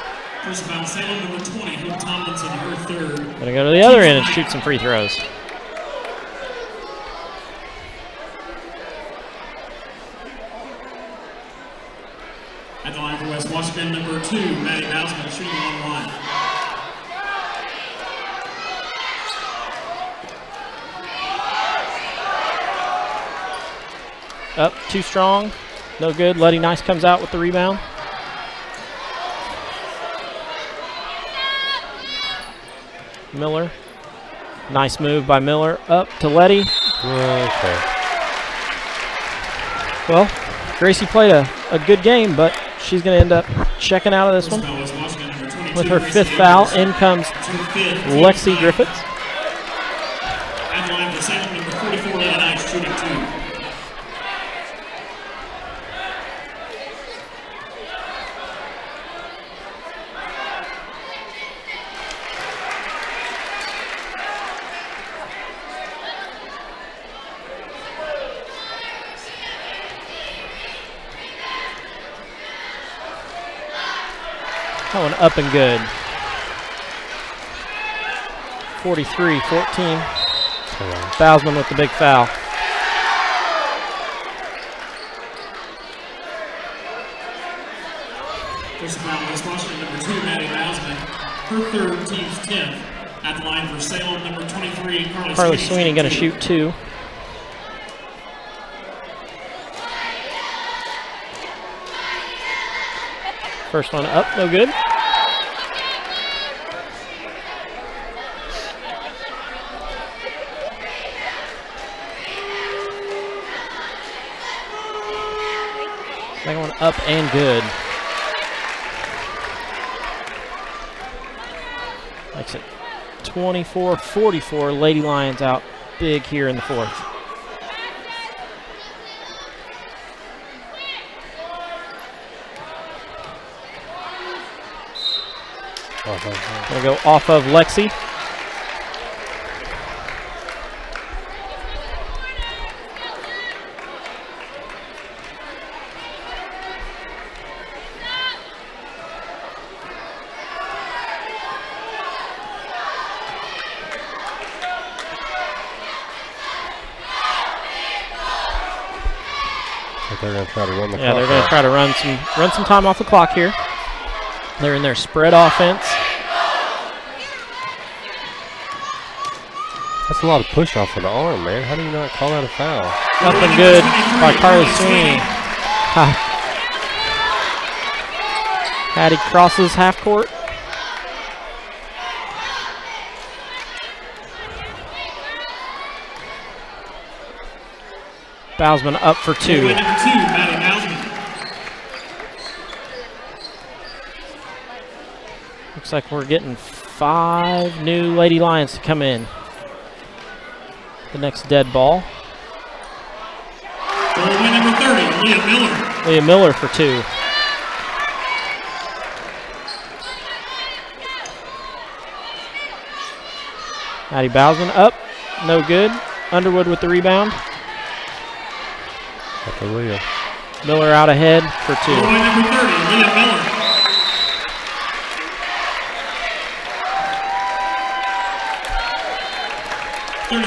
First foul, Salem, number 20, Hope Tomlinson, her 3rd. Going to go to the other end and shoot some free throws. At the line for West Washington, number 2, Maddie Bousman, shooting on the line. Up, too strong. No good. Letty Nice comes out with the rebound. Miller. Nice move by Miller. Up to Letty. Okay. Well, Gracie played a good game, but she's going to end up checking out of this one. With her 5th foul, in comes Lexi Griffiths. At the line for Salem, number 44, Letty Nice, shooting 2. That one up and good. 43-14. Bousman with the big foul. First foul, West Washington, number 2, Maddie Bousman. Her 3rd, team's 10th. At the line for Salem, number 23, Carly Sweeney going to shoot 2. First one up, no good. up and good. Makes it 24-44. Lady Lions out big here in the fourth. Gonna go off of Lexi. They're going to try to run the clock. Yeah, they're going to try to run some time off the clock here. They're in their spread offense. That's a lot of push off of the arm, man. How do you not call that a foul? Nothing good by Carly Sweeney. Hattie crosses half court. Bousman up for two. Looks like we're getting 5 new Lady Lions to come in. The next dead ball. Number 30, Leah Miller. Leah Miller for two. Addie Bousman up, no good. Underwood with the rebound. After Leah. Miller out ahead for two. Number 30, Leah Miller.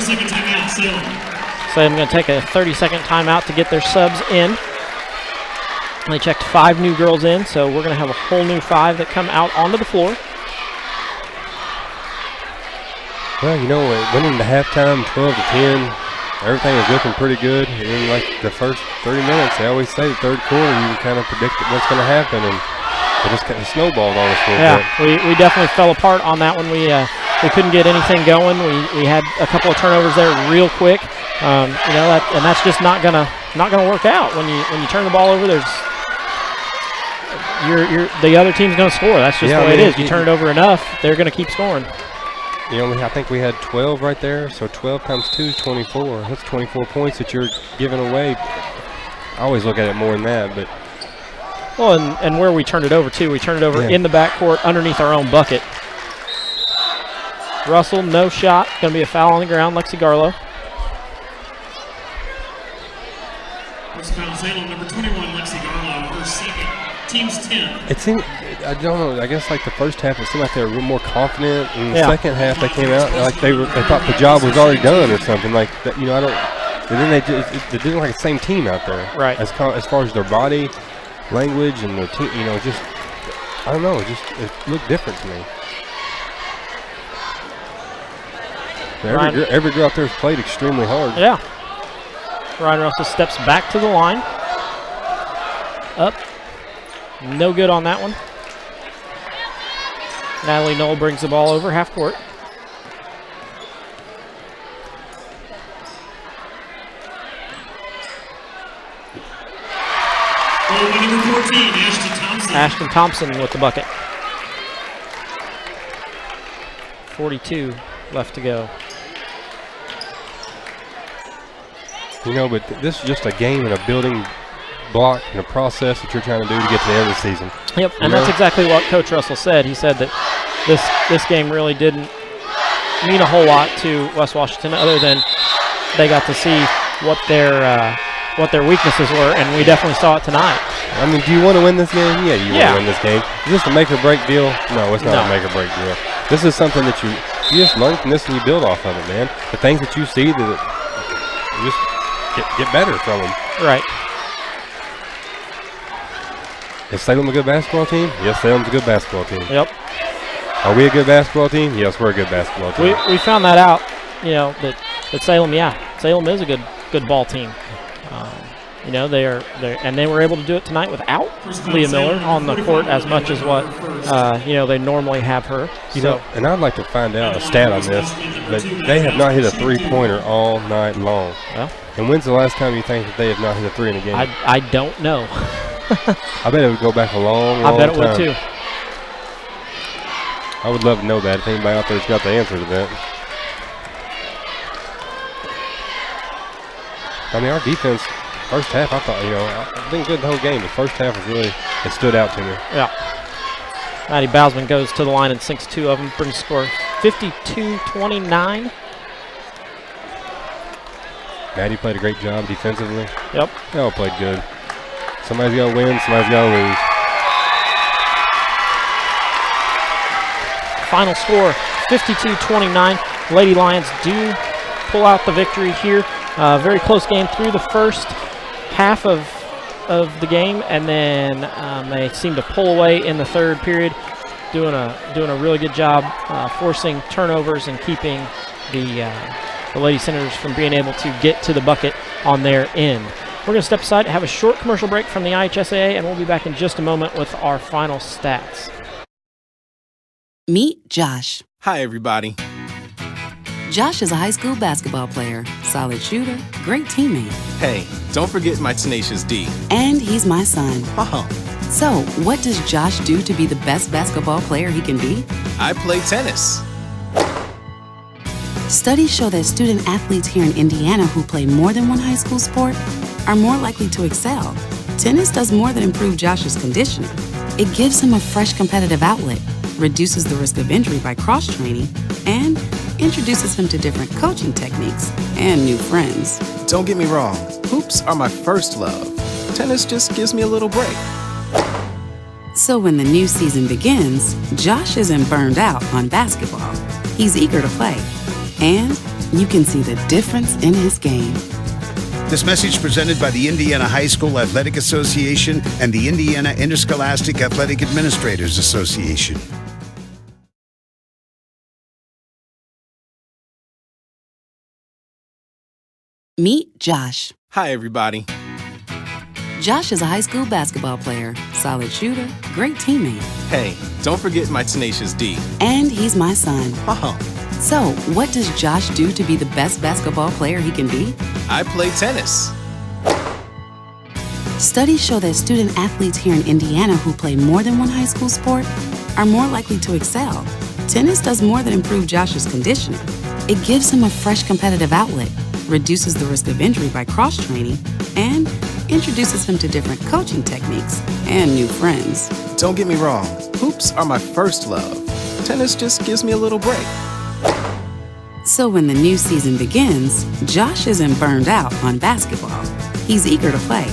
Second timeout, Salem. Salem going to take a 30-second timeout to get their subs in. They checked 5 new girls in, so we're going to have a whole new 5 that come out onto the floor. Well, you know, winning the halftime 12-10, everything was looking pretty good. And then, like the first 30 minutes, they always say the third quarter, you can kind of predict what's going to happen, and it just kind of snowballed on us a little bit. We definitely fell apart on that one. We couldn't get anything going. We had a couple of turnovers there real quick. You know, and that's just not gonna work out when you turn the ball over. There's the other team's gonna score. That's just the way it is. You turn it over enough, they're gonna keep scoring. You know, I think we had 12 right there. So 12 times 2 is 24. That's 24 points that you're giving away. I always look at it more than that, but. Well, and where we turned it over too, we turned it over in the backcourt underneath our own bucket. Russell, no shot. Going to be a foul on the ground. Lexi Garlow. First foul, Salem, number 21, Lexi Garlow, her second. Team's 10. It seemed, I don't know, I guess like the first half, it seemed like they were a little more confident. In the second half, they came out like they thought the job was already done or something. Like that, you know, I don't. And then they didn't like the same team out there. Right. As far as their body language and their team, you know, just I don't know, it looked different to me. Every girl out there has played extremely hard. Yeah. Ryan Russell steps back to the line. Up. No good on that one. Natalie Knoll brings the ball over half court. Number 14, Ashton Thompson. Ashton Thompson with the bucket. 42 left to go. You know, but this is just a game and a building block and a process that you're trying to do to get to the end of the season. Yep, and that's exactly what Coach Russell said. He said that this game really didn't mean a whole lot to West Washington other than they got to see what their weaknesses were, and we definitely saw it tonight. I mean, do you want to win this game? Yeah, you want to win this game. Is this a make or break deal? No, it's not a make or break deal. This is something that you just learn from this and you build off of it, man. The things that you see that you just get better from them. Right. Is Salem a good basketball team? Yes, Salem's a good basketball team. Yep. Are we a good basketball team? Yes, we're a good basketball team. We found that out, you know, that Salem is a good ball team. You know, they were able to do it tonight without Leah Miller on the court as much as what you know, they normally have her. You know, and I'd like to find out a stat on this, but they have not hit a three-pointer all night long. Well, and when's the last time you think that they have not hit a three in a game? I don't know. I bet it would go back a long, long I bet it time. would too. I would love to know that if anybody out there's got the answer to that. I mean, our defense, first half, I thought, I've been good the whole game. The first half was really, it stood out to me. Yeah. Matty Bausman goes to the line and sinks 2 of them, brings the score 52-29. Matty played a great job defensively. Yep. They all played good. Somebody's got to win, somebody's got to lose. Final score, 52-29. Lady Lions do pull out the victory here. Very close game through the first half of the game, and then they seem to pull away in the third period, doing a really good job forcing turnovers and keeping the Lady Senators from being able to get to the bucket on their end. We're going to step aside and have a short commercial break from the IHSAA, and we'll be back in just a moment with our final stats. Meet Josh. Hi, everybody. Josh is a high school basketball player, solid shooter, great teammate. Hey, don't forget my tenacious D. And he's my son. Oh. So, what does Josh do to be the best basketball player he can be? I play tennis. Studies show that student athletes here in Indiana who play more than one high school sport are more likely to excel. Tennis does more than improve Josh's conditioning. It gives him a fresh competitive outlet, reduces the risk of injury by cross-training, and introduces him to different coaching techniques and new friends. Don't get me wrong, hoops are my first love. Tennis just gives me a little break. So when the new season begins, Josh isn't burned out on basketball. He's eager to play, and you can see the difference in his game. This message presented by the Indiana High School Athletic Association and the Indiana Interscholastic Athletic Administrators Association. Meet Josh. Hi, everybody. Josh is a high school basketball player, solid shooter, great teammate. Hey, don't forget my tenacious D. And he's my son. Oh. So, what does Josh do to be the best basketball player he can be? I play tennis. Studies show that student athletes here in Indiana who play more than one high school sport are more likely to excel. Tennis does more than improve Josh's conditioning. It gives him a fresh competitive outlet, reduces the risk of injury by cross-training, and introduces him to different coaching techniques and new friends. Don't get me wrong, hoops are my first love. Tennis just gives me a little break. So when the new season begins, Josh isn't burned out on basketball. He's eager to play,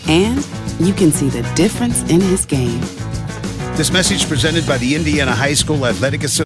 and you can see the difference in his game. This message presented by the Indiana High School Athletic Association.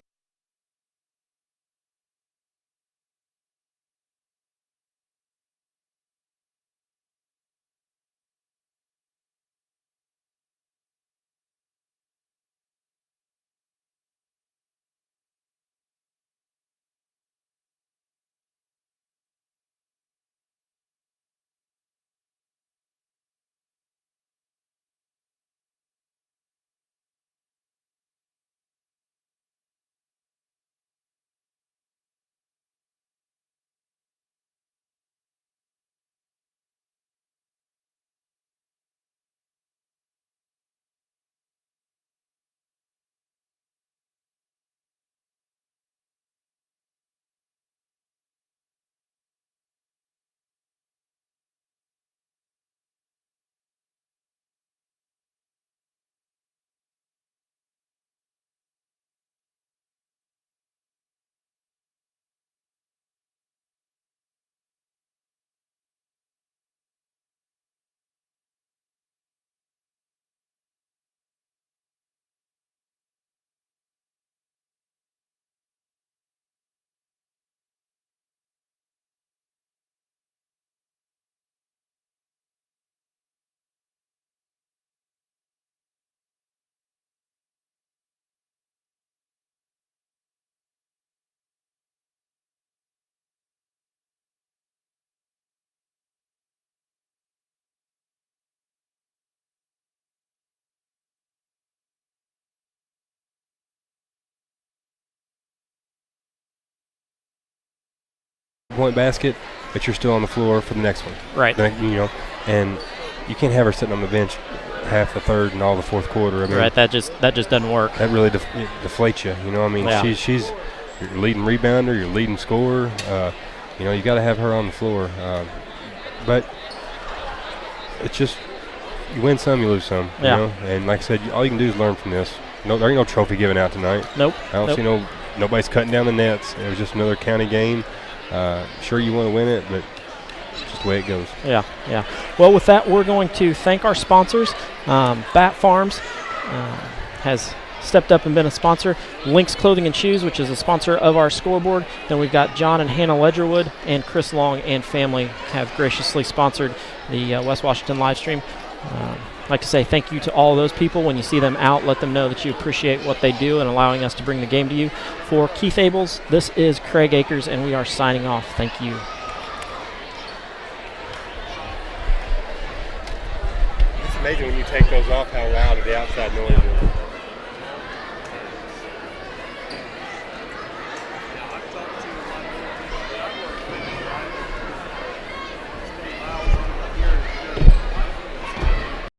Point basket, but you're still on the floor for the next one. Right. And you can't have her sitting on the bench half the third and all the fourth quarter. I mean, right, that just doesn't work. That really deflates you. You know, I mean, yeah. she's your leading rebounder, your leading scorer. You know, you got to have her on the floor. But it's just you win some, you lose some. Yeah. You know? And like I said, all you can do is learn from this. No, there ain't no trophy given out tonight. Nope. I don't see nobody's cutting down the nets. It was just another county game. Sure, you want to win it, but it's just the way it goes. Yeah, yeah. Well, with that, we're going to thank our sponsors. Bat Farms has stepped up and been a sponsor. Lynx Clothing and Shoes, which is a sponsor of our scoreboard. Then we've got John and Hannah Ledgerwood, and Chris Long and family have graciously sponsored the West Washington live stream. I'd like to say thank you to all those people. When you see them out, let them know that you appreciate what they do and allowing us to bring the game to you. For Keith Abels, this is Craig Akers, and we are signing off. Thank you. It's amazing when you take those off how loud the outside noise is.